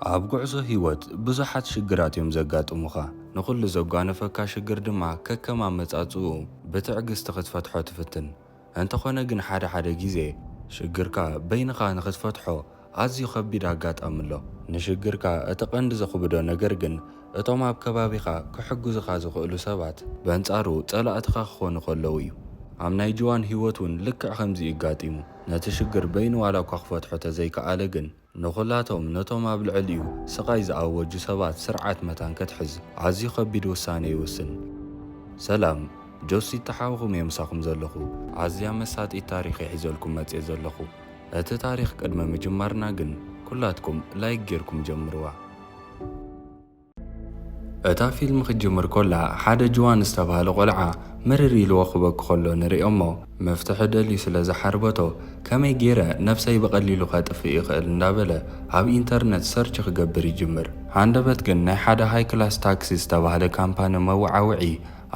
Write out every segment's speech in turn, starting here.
ኣብ ጉዕዞ ህይወት ብዙሓት ሽግራት እዮም ዘጋጥሙኻ። ንኹሉ ዘጓነፈካ ሽግር ድማ ከከም ኣመጻጽኡ ብትዕግስቲ ክትፈትሖ ትፍትን። እንተኾነ ግን ሓደ ግዜ ሽግርካ በይንኻ ንኽትፈትሖ ኣዝዩ ከቢድ ኣጋጣሚ ኣሎ። ንሽግርካ እቲ ቀንዲ ዘኽብዶ ነገር ግን እቶም ኣብ ከባቢኻ ክሕግዙኻ ዝኽእሉ ሰባት በንጻሩ ጸላእትኻ ክኾኑ ከለዉ እዩ። ኣብ ናይ ጅዋን ህይወት እውን ልክዕ ከምዚ ይጋጢሙ። ነቲ ሽግር በይኑ ዋላ እኳ ክፈትሖ ተዘይከኣለ ግን ንኹላቶም ነቶም ኣብ ልዕሊኡ ስቓይ ዝኣወጁ ሰባት ስርዓት መታን ክትሕዝ ኣዝዩ ከቢድ ውሳነ ይውስን። ሰላም ጆሲ ተሓውኹም የምሳኹም ዘለኹ ኣዝያ መሳጢት ታሪኽ የሒዘልኩም መጽእ ዘለኹ። እቲ ታሪኽ ቅድመ ምጅማርና ግን ኩላትኩም ላይክ ጌርኩም ጀምርዋ። እታ ፊልም ክትጅምር ኮላ ሓደ ጅዋን ዝተባሃለ ቆልዓ ምርር ኢልዎ ክበክ ከሎ ንሪኦ እሞ መፍትሒ ደልዩ ስለ ዝሓርበቶ ከመይ ገይረ ነፍሰይ በቐሊሉ ከጥፍእ ይኽእል እንዳበለ ኣብ ኢንተርነት ሰርች ክገብር ይጅምር። ሃንደበት ግን ናይ ሓደ ሃይ ክላስ ታክሲ ዝተባሃለ ካምፓኒ መወዓውዒ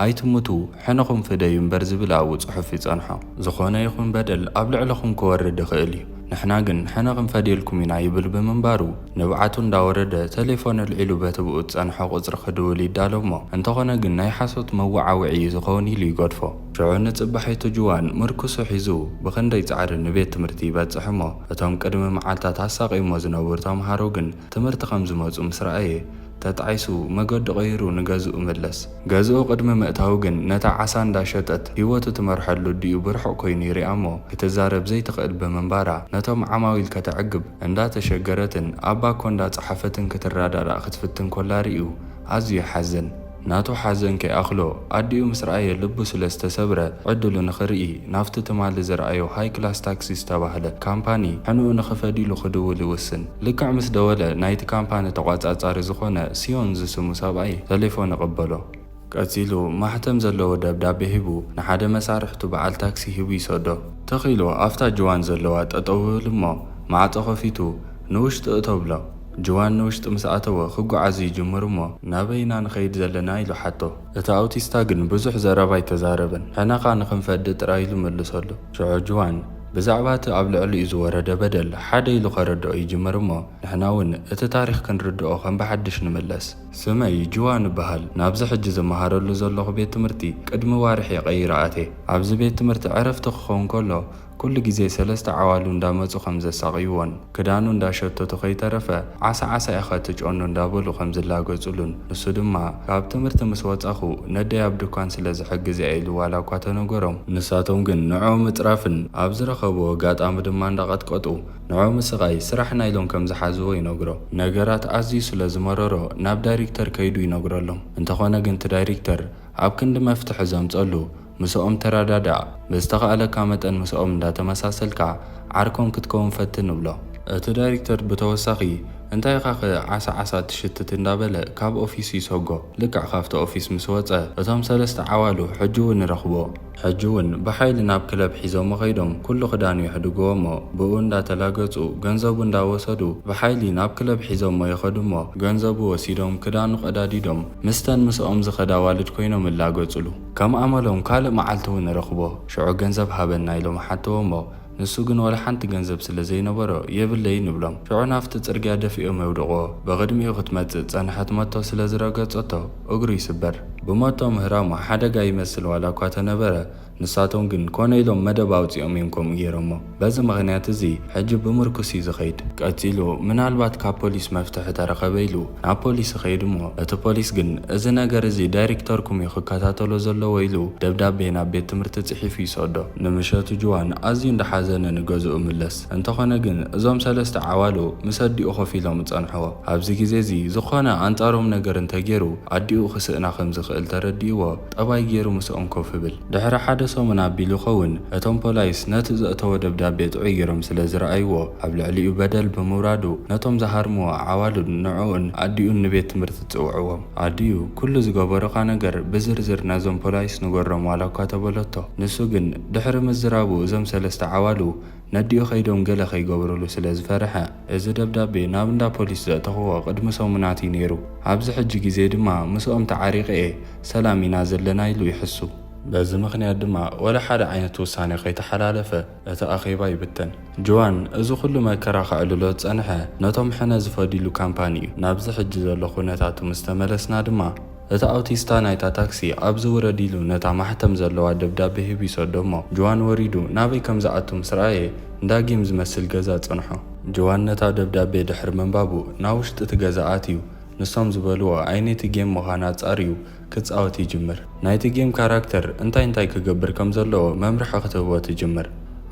ኣይትሙቱ ሕነኹም ፍደዩ እምበር ዝብል ኣብኡ ጽሑፍ ይጸንሖ። ዝኾነ ይኹን በደል ኣብ ልዕለኹም ክወርድ ይኽእል እዩ፣ ንሕና ግን ሕነቕን ፈዴልኩም ኢና ይብል ብምንባሩ ንብዓቱ እንዳወረደ ቴሌፎን ኣልዒሉ በትብኡ ዝጸንሖ ቁፅሪ ክድውል ይዳሎ እሞ እንተኾነ ግን ናይ ሓሶት መወዓውዒ ዝኸውን ኢሉ ይገድፎ። ሽዑ ንጽባሒቱ ጅዋን ምርኩሱ ሒዙ ብኽንደይ ጻዕሪ ንቤት ትምህርቲ ይበጽሕ እሞ እቶም ቅድሚ መዓልታት ኣሳቒሞ ዝነብሩ ተምሃሮ ግን ትምህርቲ ከም ዝመፁ ምስ ረኣየ ተጣይሱ መገዲ ቀይሩ ንገዝኡ መለስ። ገዝኡ ቅድሚ ምእታው ግን ነታ ዓሳ እንዳሸጠት ህይወቱ ትመርሐሉ ድዩ ብርሑቕ ኮይኑ ይሪኣ እሞ ክትዛረብ ዘይትኽእል ብምንባራ ነቶም ዓማዊል ከተዕግብ እንዳተሸገረትን ኣብ ባኮ እንዳጸሓፈትን ክትራዳዳእ ክትፍትን ኮላ ርኢዩ ኣዝዩ ይሓዝን። ናቱ ሓዘን ከይኣኽሎ ኣዲኡ ምስ ረኣየ ልቡ ስለ ዝተሰብረ ዕድሉ ንኽርኢ ናፍቲ ትማሊ ዝረኣዮ ሃይ ክላስ ታክሲ ዝተባህለ ካምፓኒ ሕንኡ ንኽፈዲሉ ክድውል ይውስን። ልክዕ ምስ ደወለ ናይቲ ካምፓኒ ተቆጻጻሪ ዝኾነ ሲዮን ዝስሙ ሰብኣይ ቴሌፎን ይቕበሎ። ቀፂሉ ማሕተም ዘለዎ ደብዳቤ ሂቡ ንሓደ መሳርሕቱ በዓል ታክሲ ሂቡ ይሰዶ። ተኺሉ ኣፍታ ጅዋን ዘለዋ ጠጠው ይብል እሞ ማዕጾ ከፊቱ ንውሽጢ እተው ብሎ። ጅዋን ንውሽጢ ምስ ኣተወ ክጓዓዙ ይጅምሩ እሞ ናበይና ንኸይድ ዘለና ኢሉ ሓቶ። እቲ ኣውቲስታ ግን ብዙሕ ዘረባ ኣይተዛረበን፣ ሕናኻ ንኽንፈዲ ጥራይ ኢሉ መልሰሉ። ሽዑ ጅዋን ብዛዕባ እቲ ኣብ ልዕሊኡ ዝወረደ በደል ሓደ ኢሉ ከረድኦ ይጅምር እሞ ንሕና እውን እቲ ታሪኽ ክንርድኦ ከም ብሓድሽ ንመለስ። ስመይ ጅዋን ይበሃል። ናብዚ ሕጂ ዝመሃረሉ ዘለኹ ቤት ትምህርቲ ቅድሚ ዋርሕ የቐይረ ኣቴ። ኣብዚ ቤት ትምህርቲ ዕረፍቲ ክኸውን ከሎ ኩሉ ግዜ 3 ዓዋሉ እንዳመፁ ከም ዘሳቒይዎን ክዳኑ እንዳሸተቱ ከይተረፈ ዓሳ ኢኻ ትጮኑ እንዳበሉ ከም ዝላገጹሉን ንሱ ድማ ካብ ትምህርቲ ምስ ወጻኹ ነደይ ኣብ ድኳን ስለ ዝሕግዝ ኢሉ ዋላ እኳ ተነገሮም፣ ንሳቶም ግን ንዕኡ ምጥራፍን ኣብ ዝረኸብዎ ኣጋጣሚ ድማ እንዳቐጥቀጡ ንዕኡ ምስቓይ ስራሕና ኢሎም ከም ዝሓዝዎ ይነግሮ። ነገራት ኣዝዩ ስለ ዝመረሮ ናብ ዳይሬክተር ከይዱ ይነግረሎም። እንተኾነ ግን እቲ ዳይሬክተር ኣብ ክንዲ መፍትሒ ዘምጸሉ ምስኦም ተራዳዳእ፣ ብዝተኻእለካ መጠን ምስኦም እንዳተመሳሰልካ ዓርኮም ክትከውን ፈትን ንብሎ። እቲ ዳይሬክተር ብተወሳኺ እንታይ ኻኸ ዓሳ ትሽትት እንዳበለ ካብ ኦፊስ ይሰጎ። ልክዕ ካብቲ ኦፊስ ምስ ወፀ እቶም 3 ዓዋሉ ሕጂ እውን ንረኽቦ። ሕጂ እውን ብሓይሊ ናብ ክለብ ሒዞም ኸይዶም ኩሉ ክዳኑ ይሕድግዎ እሞ ብኡ እንዳተላገጹ ገንዘቡ እንዳወሰዱ ብሓይሊ ናብ ክለብ ሒዞሞ ይኸዱ እሞ ገንዘቡ ወሲዶም ክዳኑ ቀዳዲዶም ምስተን ምስኦም ዝኸዳ ዋልድ ኮይኖም ይላገጹሉ። ከም ኣመሎም ካልእ መዓልቲ እውን ንረኽቦ። ሽዑ ገንዘብ ሃበና ኢሎም ሓተዎ እሞ ንሱ ግን ወላ ሓንቲ ገንዘብ ስለ ዘይነበሮ የብለይ ንብሎም። ሽዑ ናፍቲ ጽርግያ ደፊኦም የውድቕዎ። ብቕድሚኡ ክትመጽእ ጸንሐት መቶ ስለ ዝረገጸቶ እግሩ ይስበር። ብሞቶ ምህራሙ ሓደጋ ይመስል ዋላ እኳ ተነበረ፣ ንሳቶም ግን ኮነ ኢሎም መደብ ኣውፂኦም እዮም ከምኡ ገይሮሞ። በዚ ምኽንያት እዚ ሕጂ ብምርኩስ እዩ ዝኸይድ። ቀፂሉ ምናልባት ካብ ፖሊስ መፍትሒ ተረኸበ ኢሉ ናብ ፖሊስ ይኸይድ እሞ እቲ ፖሊስ ግን እዚ ነገር እዚ ዳይሬክተርኩም እዩ ክከታተሎ ዘለዎ ኢሉ ደብዳቤ ናብ ቤት ትምህርቲ ጽሒፉ ይሰዶ። ንምሸቱ ጅዋን ኣዝዩ እንዳሓዘነ ንገዝኡ ምለስ። እንተኾነ ግን እዞም 3 ዓዋሉ ምስ ኣዲኡ ኮፍ ኢሎም ጸንሕዎ። ኣብዚ ግዜ እዚ ዝኾነ ኣንጻሮም ነገር እንተገይሩ ኣዲኡ ክስእና ከም ዝኽእል ተረዲእዎ ጠባይ ገይሩ ምስኦም ኮፍ ይብል። ድሕሪ ሓደ ሰሙን ኣቢሉ ኸውን እቶም ፖላይስ ነቲ ዘእተወ ደብዳቤ ጥዑይ ገይሮም ስለ ዝረኣይዎ ኣብ ልዕሊኡ በደል ብምውራዱ ነቶም ዝሃርምዎ ዓዋሉን ንዕኡን ኣዲኡን ንቤት ትምህርቲ ጽውዕዎም። ኣዲኡ ኩሉ ዝገበረኻ ነገር ብዝርዝር ነዞም ፖላይስ ንገሮም ዋላ እኳ ተበለቶ። ንሱ ግን ድሕሪ ምዝራቡ እዞም 3 ዓዋሉ ነዲኡ ኸይዶም ገለ ኸይገብሩሉ ስለ ዝፈርሐ እዚ ደብዳቤ ናብ እንዳ ፖሊስ ዘእተኽዎ ቅድሚ ሰሙናት እዩ ነይሩ። ኣብዚ ሕጂ ግዜ ድማ ምስኦም ተዓሪቐ ሰላም ኢና ዘለና ኢሉ ይሕሱ። በዚ ምክንያት ድማ ወላ ሓደ ዓይነት ውሳኔ ከይተሓላለፈ እቲ ኣኼባ ይብተን። ጆዋን እዚ ኩሉ መከራ ከዕልሎ ዝጸንሐ ነቶም ሕነ ዝፈዲሉ ካምፓኒ እዩ። ናብዚ ሕጂ ዘሎ ኩነታቱ ምስ ተመለስና ድማ እቲ ኣውቲስታ ናይታ ታክሲ ኣብዚ ውረዲሉ ነታ ማሕተም ዘለዋ ደብዳቤ ሂቡ ይሰዶ እሞ ጆዋን ወሪዱ ናበይ ከም ዝኣቱ ምስ ረኣየ እንዳጌም ዝመስል ገዛ ጸንሖ። ጆዋን ነታ ደብዳቤ ድሕሪ ምንባቡ ናብ ውሽጢ እቲ ገዛ ኣትዩ ንሶም ዝበልዎ ዓይነይቲ ጌም ምዃና ጻርዩ ክጻወት ይጅምር። ናይቲ ጌም ካራክተር እንታይ ክገብር ከም ዘለዎ መምርሒ ክትህቦ ትጅምር።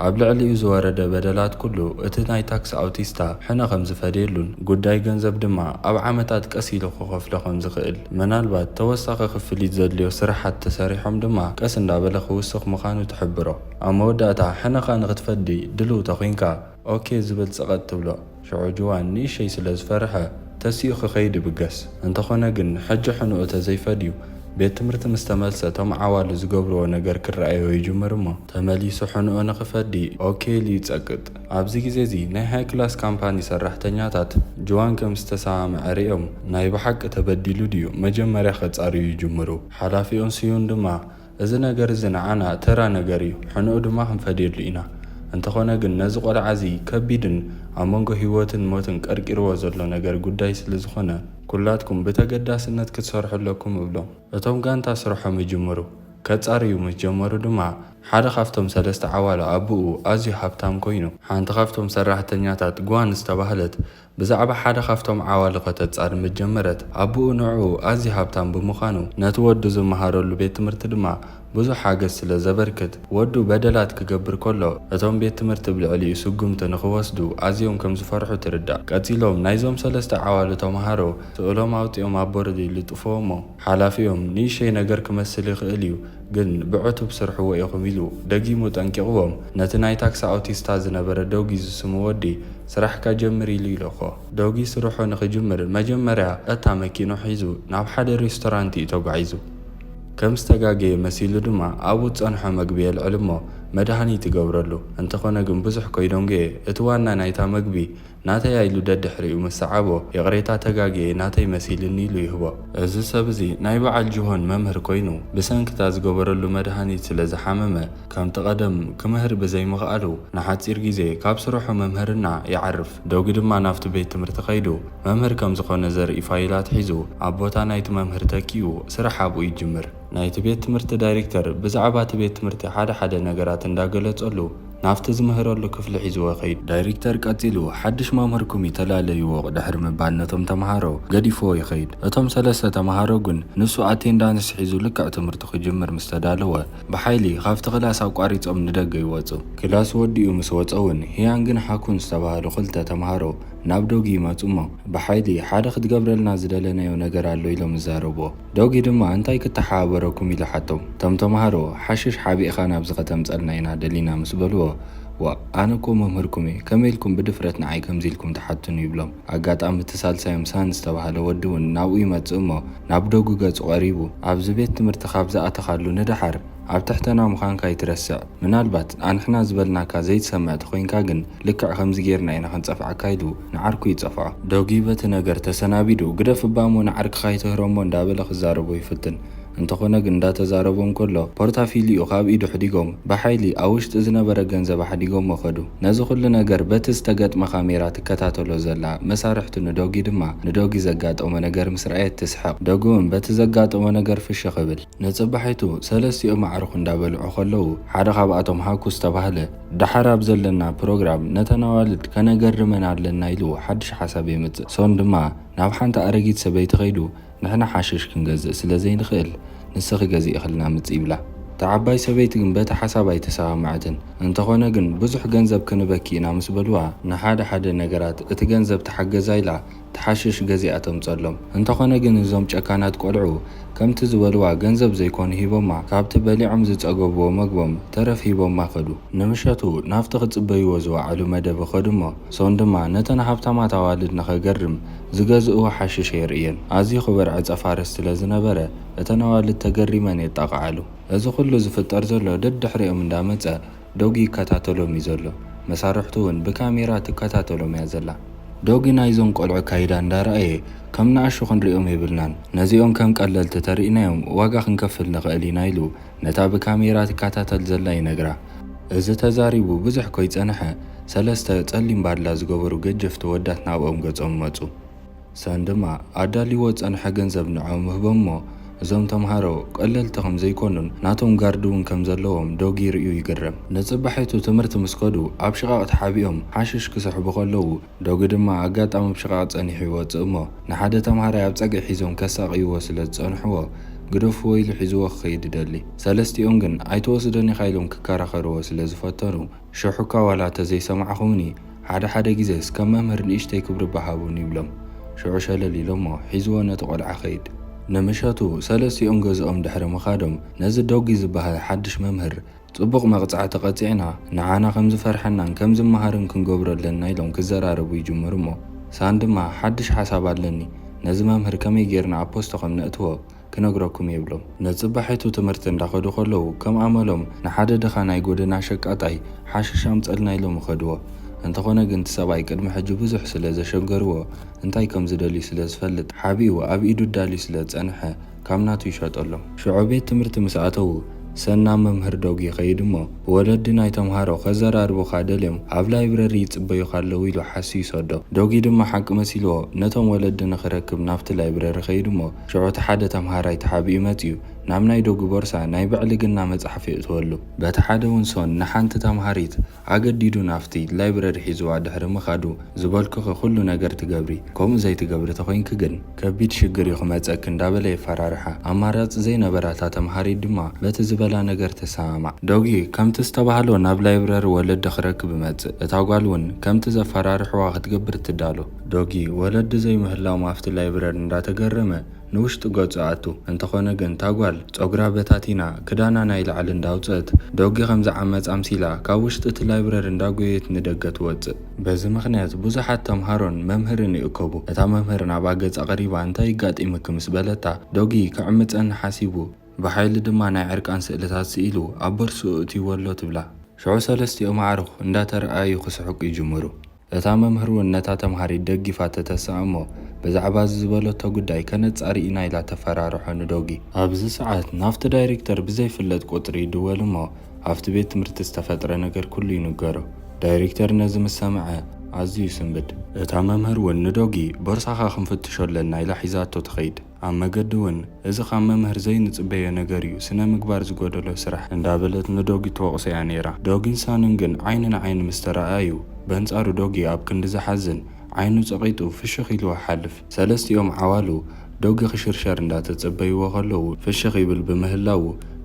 ኣብ ልዕሊኡ ዝወረደ በደላት ኩሉ እቲ ናይ ታክሲ ኣውቲስታ ሕነ ከም ዝፈደየሉን ጉዳይ ገንዘብ ድማ ኣብ ዓመታት ቀስ ኢሉ ክኸፍሎ ከም ዝኽእል ምናልባት ተወሳኺ ክፍሊት ዘድልዮ ስራሓት ተሰሪሖም ድማ ቀስ እንዳበለ ክውስኽ ምዃኑ ትሕብሮ። ኣብ መወዳእታ ሕነኻ ንኽትፈዲ ድልው ተኮይንካ ኦኬ ዝብል ፀቐጥ ትብሎ። ሽዑ ጆዋን ንእሽተይ ስለ ዝፈርሐ ተሲኡ ክኸይድ ይብገስ። እንተኾነ ግን ሕጂ ሕኑኡ ተዘይፈድዩ ቤት ትምህርቲ ምስ ተመልሰ እቶም ዓዋሉ ዝገብርዎ ነገር ክረኣዮ ይጅምር እሞ ተመሊሱ ሕኑኡ ንኽፈዲ ኦኬ ኢሉ ይጸቅጥ። ኣብዚ ግዜ እዚ ናይ ሃይ ክላስ ካምፓኒ ሰራሕተኛታት ጆዋን ከም ዝተሰማምዐ ሪኦም ናይ ብሓቂ ተበዲሉ ድዩ መጀመርያ ከጻርዩ ይጅምሩ። ሓላፊኦም ስዩን ድማ እዚ ነገር እዚ ንዓና ተራ ነገር እዩ፣ ሕኑኡ ድማ ክንፈድየሉ ኢና። እንተኾነ ግን ነዚ ቆልዓ እዚ ከቢድን ኣብ መንጎ ህይወትን ሞትን ቀርቂርዎ ዘሎ ነገር ጉዳይ ስለ ዝኾነ ኩላትኩም ብተገዳስነት ክትሰርሑለኩም እብሎም። እቶም ጋንታ ስርሖም ይጅምሩ። ከጻርዩ ምስ ጀመሩ ድማ ሓደ ካብቶም ሰለስተ ዓዋሉ ኣቡኡ ኣዝዩ ሃብታም ኮይኑ ሓንቲ ካብቶም ሰራሕተኛታት ጓን ዝተባህለት ብዛዕባ ሓደ ካብቶም ዓዋሉ ከተጻር ምጀመረት ኣቡኡ ንዕኡ ኣዝዩ ሃብታም ብምዃኑ ነቲ ወዱ ዝመሃረሉ ቤት ትምህርቲ ድማ ብዙሕ ሓገዝ ስለ ዘበርክት ወዱ በደላት ክገብር ከሎ እቶም ቤት ትምህርቲ ብልዕሊኡ ስጉምቲ ንኽወስዱ ኣዝዮም ከም ዝፈርሑ ትርዳእ። ቀፂሎም ናይዞም ሰለስተ ዓዋሉ ተምሃሮ ስእሎም ኣውፂኦም ኣብ ቦርዲ ይልጥፍዎ እሞ ሓላፊኦም ንእሽተይ ነገር ክመስል ይኽእል እዩ ግን ብዕቱብ ስርሕዎ ኢኹም ኢሉ ደጊሙ ጠንቂቕዎም ነቲ ናይ ታክሲ ኣውቲስታ ዝነበረ ደውጊ ዝስሙ ወዲ ስራሕካ ጀምር ኢሉ ይለኾ። ደውጊ ስርሑ ንኽጅምር መጀመርያ እታ መኪኑ ሒዙ ናብ ሓደ ሬስቶራንት እዩ ተጓዒዙ። ከም ዝተጋገየ መሲሉ ድማ ኣብኡ ጸንሖ መግቢ የልዕል እሞ መድሃኒት ይገብረሉ። እንተኾነ ግን ብዙሕ ኮይዶም ገየ እቲ ዋና ናይታ መግቢ ናተይ ኢሉ ደድሕሪኡ ምስ ሰዓቦ የቕሬታ ተጋገየ ናተይ መሲልኒ ኢሉ ይህቦ። እዚ ሰብ እዚ ናይ በዓል ጅሆን መምህር ኮይኑ ብሰንኪታ ዝገበረሉ መድሃኒት ስለ ዝሓመመ ከምቲ ቀደም ክምህር ብዘይምኽኣሉ ንሓፂር ግዜ ካብ ስርሑ መምህርና ይዓርፍ። ደውጊ ድማ ናብቲ ቤት ትምህርቲ ከይዱ መምህር ከም ዝኾነ ዘርኢ ፋይላት ሒዙ ኣብ ቦታ ናይቲ መምህር ተኪኡ ስራሕ ኣብኡ ይጅምር። ናይቲ ቤት ትምህርቲ ዳይሬክተር ብዛዕባ እቲ ቤት ትምህርቲ ሓደ ነገራት እንዳገለጸሉ ናፍቲ ዝምህረሉ ክፍሊ ሒዝዎ ኸይድ። ዳይሬክተር ቀፂሉ ሓድሽ መምህርኩም ይተላለይዎ ድሕሪ ምባል ነቶም ተምሃሮ ገዲፍዎ ይኸይድ። እቶም ሰለስተ ተምሃሮ ግን ንሱ ኣቴንዳንስ ሒዙ ልክዕ ትምህርቲ ክጅምር ምስ ተዳለወ ብሓይሊ ካብቲ ክላስ ኣቋሪፆም ንደገ ይወፁ። ክላስ ወዲኡ ምስ ወፀውን ህያን ግን ሓኩን ዝተባሃሉ ክልተ ተምሃሮ ናብ ደውጊ ይመፁ እሞ ብሓይሊ ሓደ ክትገብረልና ዝደለናዮ ነገር ኣሎ ኢሎም ይዛረብዎ። ደውጊ ድማ እንታይ ክተሓባበረኩም ኢሉ ሓቶም። እቶም ተምሃሮ ሓሽሽ ሓቢእኻ ናብዚ ከተምፀልና ኢና ደሊና ምስ በልዎ ኣነ እኮ መምህርኩም እየ ከመኢልኩም ብድፍረት ንዓይ ከምዚ ኢልኩም ተሓትኑ ይብሎም። ኣጋጣሚ እቲ ሳልሳዮም ሳን ዝተባሃለ ወዲ እውን ናብኡ ይመፅእ እሞ ናብ ደጉ ገጹ ቀሪቡ ኣብዚ ቤት ትምህርቲ ካብ ዝኣተኻሉ ንድሓር ኣብ ትሕተና ምዃንካ ይትረስዕ፣ ምናልባት ኣንሕና ዝበልናካ ዘይትሰምዕ ኮይንካ ግን ልክዕ ከምዚ ጌርና ኢና ክንፀፍዓካ ኢሉ ንዓርኩ ይፀፍዖ። ደውጊ በቲ ነገር ተሰናቢዱ ግደፍ እባሞ ንዓርክኻ ይትህሮሞ እንዳበለ ክዛረቦ ይፍትን። እንተኾነ ግን እንዳተዛረቦም ከሎ ፖርታፊልኡ ካብ ኢዱ ሕዲጎም ብሓይሊ ኣብ ውሽጢ ዝነበረ ገንዘብ ሓዲጎም መኸዱ። ነዚ ኩሉ ነገር በቲ ዝተገጥመ ካሜራ ትከታተሎ ዘላ መሳርሕቱ ንደውጊ ድማ ንደውጊ ዘጋጠመ ነገር ምስ ረኣየት ትስሕቕ። ደውጊ እውን በቲ ዘጋጠመ ነገር ፍሽኽ ይብል። ንፅባሒቱ ሰለስቲኦም ኣዕሩኽ እንዳበልዑ ከለዉ ሓደ ካብኣቶም ሃኩስ ተባህለ ድሓር ኣብ ዘለና ፕሮግራም ነተናዋልድ ከነገርመን ኣለና ኢሉ ሓድሽ ሓሳብ የምፅእ። ሶን ድማ ናብ ሓንቲ ኣረጊት ሰበይቲ ኸይዱ ንሕና ሓሽሽ ክንገዝእ ስለ ዘይንኽእል ንስኺ ገዚእ እኽልና ምፅእ ይብላ። ተዓባይ ሰበይቲ ግን በቲ ሓሳብ ኣይተሰማምዐትን። እንተኾነ ግን ብዙሕ ገንዘብ ክንበኪ ኢና ምስ በልዋ ንሓደ ነገራት እቲ ገንዘብ ተሓገዛ ኢላ ተሓሽሽ ገዚኣ ተምፀሎም። እንተኾነ ግን እዞም ጨካናት ቆልዑ ከምቲ ዝበልዋ ገንዘብ ዘይኮኑ ሂቦማ ካብቲ በሊዖም ዝፀገብዎ መግቦም ተረፍ ሂቦማ ኸዱ። ንምሸቱ ናፍቲ ክፅበይዎ ዝዋዕሉ መደብ ኸዱ እሞ ሶን ድማ ነተን ሃብታማት ኣዋልድ ንኸገርም ዝገዝእዎ ሓሽሽ የርእየን። ኣዝዩ ክበርዐ ፀፋርስ ስለ ዝነበረ እተን ኣዋልድ ተገሪመን የጣቕዓሉ። እዚ ኩሉ ዝፍጠር ዘሎ ደድሕሪኦም እንዳመፀ ደውጊ ይከታተሎም እዩ ዘሎ። መሳርሕቱ እውን ብካሜራ ትከታተሎም እያ ዘላ። ዶጊ ናይዞም ቆልዑ ካይዳ እንዳረአየ ከም ንኣሹ ክንሪኦም የብልናን ነዚኦም ከም ቀለልቲ ተርእናዮም ዋጋ ክንከፍል ንኽእል ኢና ኢሉ ነታ ብካሜራ ትከታተል ዘላ ይነግራ። እዚ ተዛሪቡ ብዙሕ ኮይፀንሐ ሰለስተ ጸሊም ባድላ ዝገበሩ ገጀፍቲ ወዳት ናብኦም ገጾም መጹ። ሰን ድማ ኣዳሊዎ ጸንሐ ገንዘብ ንዖም ህቦሞ እዞም ተምሃሮ ቀለልቲ ከም ዘይኮኑን ናቶም ጋርዲ እውን ከም ዘለዎም ዶጊ ርእዩ ይግረም። ንጽባሒቱ ትምህርቲ ምስ ከዱ ኣብ ሽቓቕ ተሓቢኦም ሓሽሽ ክስሕቡ ከለዉ ዶጊ ድማ ኣጋጣሚ ብሽቓቕ ጸኒሑ ይወፅእ እሞ ንሓደ ተምሃራይ ኣብ ጸግዒ ሒዞም ከሳቕይዎ ስለ ዝጸንሕዎ ግደፍዎ ኢሉ ሒዝዎ ክኸይድ ይደሊ። ሰለስቲኦም ግን ኣይተወስደኒ ኢኻ ኢሎም ክከራኸርዎ ስለ ዝፈተኑ ሽሑካ ዋላ ተዘይሰማዕኹምኒ ሓደ ግዜስ ከም መምህር ንእሽተይ ክብሪ በሃቡን ይብሎም። ሽዑ ሸለል ኢሎሞ ሒዝዎ ነቲ ቆልዓ ኸይድ። ንምሸቱ ሰለስቲኦም ገዝኦም ድሕሪ ምኻዶም ነዚ ዶጊ ዝበሃል ሓድሽ መምህር ጽቡቕ መቕጻዕቲ ቀፂዕና ንዓና ከም ዝፈርሐናን ከም ዝመሃርን ክንገብሮ ኣለና ኢሎም ክዘራረቡ ይጅምሩ እሞ ሳን ድማ ሓድሽ ሓሳብ ኣለኒ ነዚ መምህር ከመይ ጌርና ኣብ ፖስቶ ከም ነእትዎ ክነግረኩም የብሎም። ነጽባሒቱ ትምህርቲ እንዳኸዱ ከለዉ ከም ኣመሎም ንሓደ ድኻ ናይ ጎደና ሸቃጣይ ሓሽሽ ኣምጸልና ኢሎም ይኸድዎ። እንተኾነ ግን እቲ ሰብኣይ ቅድሚ ሕጂ ብዙሕ ስለ ዘሸገርዎ እንታይ ከም ዝደልዩ ስለ ዝፈልጥ ሓቢኡ ኣብ ኢዱ ዳልዩ ስለ ዝጸንሐ ካብ ናቱ ይሸጠሎም። ሽዑ ቤት ትምህርቲ ምስ ኣተዉ ሰና መምህር ዶጊ ይኸይድ እሞ ወለዲ ናይ ተምሃሮ ከዘራርቡ ካደልዮም ኣብ ላይብረሪ ይጽበዩ ካለዉ ኢሉ ሓስዩ ይሰዶ። ዶጊ ድማ ሓቂ መሲልዎ ነቶም ወለዲ ንኽረክብ ናብቲ ላይብረሪ ኸይድ እሞ ሽዑ እቲ ሓደ ተምሃራይ ተሓቢኡ መጺኡ ናብ ናይ ዶጊ ቦርሳ ናይ ብዕልግና መጽሓፍ የእትወሉ። በቲ ሓደ እውን ሶን ንሓንቲ ተምሃሪት ኣገዲዱ ናፍቲ ላይብረሪ ሒዝዋ ድሕሪ ምኻዱ ዝበልክኸ ኩሉ ነገር ትገብሪ ከምኡ ዘይትገብሪ ተኾይንክ ግን ከቢድ ሽግር እዩ ክመጸክ እንዳበለ የፈራርሓ። ኣማራፂ ዘይነበራታ ተምሃሪት ድማ በቲ ዝበላ ነገር ተሰማማዕ። ዶጊ ከምቲ ዝተባህሎ ናብ ላይብረሪ ወለዲ ክረክብ ይመጽእ። እታ ጓል እውን ከምቲ ዘፈራርሕዋ ክትገብር ትዳሎ። ዶጊ ወለዲ ዘይምህላው ኣብቲ ላይብረሪ እንዳተገረመ ንውሽጢ ገጹ ኣቱ። እንተኾነ ግን ታጓል ጸጉራ በታቲና ክዳና ናይ ላዕሊ እንዳውፅአት ዶጊ ከም ዝዓመፅ ኣምሲላ ካብ ውሽጢ እቲ ላይብረሪ እንዳጎየት ንደገ ትወፅእ። በዚ ምኽንያት ብዙሓት ተምሃሮን መምህርን ይእከቡ። እታ መምህር ናብኣ ገጻ ቀሪባ እንታይ ይጋጢምክ ምስ በለታ ዶጊ ክዕምፀኒ ሓሲቡ ብሓይሊ ድማ ናይ ዕርቃን ስእልታት ስኢሉ ኣብ ቦርሱኡ እትይወሎ ትብላ። ሽዑ ሰለስቲኦም ኣዕሩኽ እንዳተረኣዩ ክስሕቁ ይጅምሩ። እታ መምህር እውን ነታ ተምሃሪት ደጊፋ ተተስኣ እሞ ብዛዕባ ዝበለቶ ጉዳይ ከነጻሪ ኢና ኢላ ተፈራርሖ ንዶጊ። ኣብዚ ሰዓት ናፍቲ ዳይሬክተር ብዘይፍለጥ ቁጥሪ ይድወል እሞ ኣብቲ ቤት ትምህርቲ ዝተፈጥረ ነገር ኩሉ ይንገሮ። ዳይሬክተር ነዚ ምስ ሰምዐ ኣዝዩ ይስንብድ። እታ መምህር እውን ንዶጊ ቦርሳኻ ክንፍትሾ ኣለና ኢላ ሒዛቶ ትኸይድ። ኣብ መገዲ እውን እዚ ካብ መምህር ዘይንጽበዮ ነገር እዩ ስነ ምግባር ዝጎደሎ ስራሕ እንዳበለት ንዶጊ ተወቕሶ እያ ነይራ። ዶጊን ሳንን ግን ዓይኒ ንዓይኒ ምስ ተረኣዩ በንጻሩ ዶጊ ኣብ ክንዲ ዝሓዝን ዓይኑ ጸቂጡ ፍሽኽ ኢሉ ሓልፍ። ሰለስቲኦም ዓዋሉ ዶጊ ክሽርሸር እንዳተጸበይዎ ከለዉ ፍሽኽ ይብል ብምህላው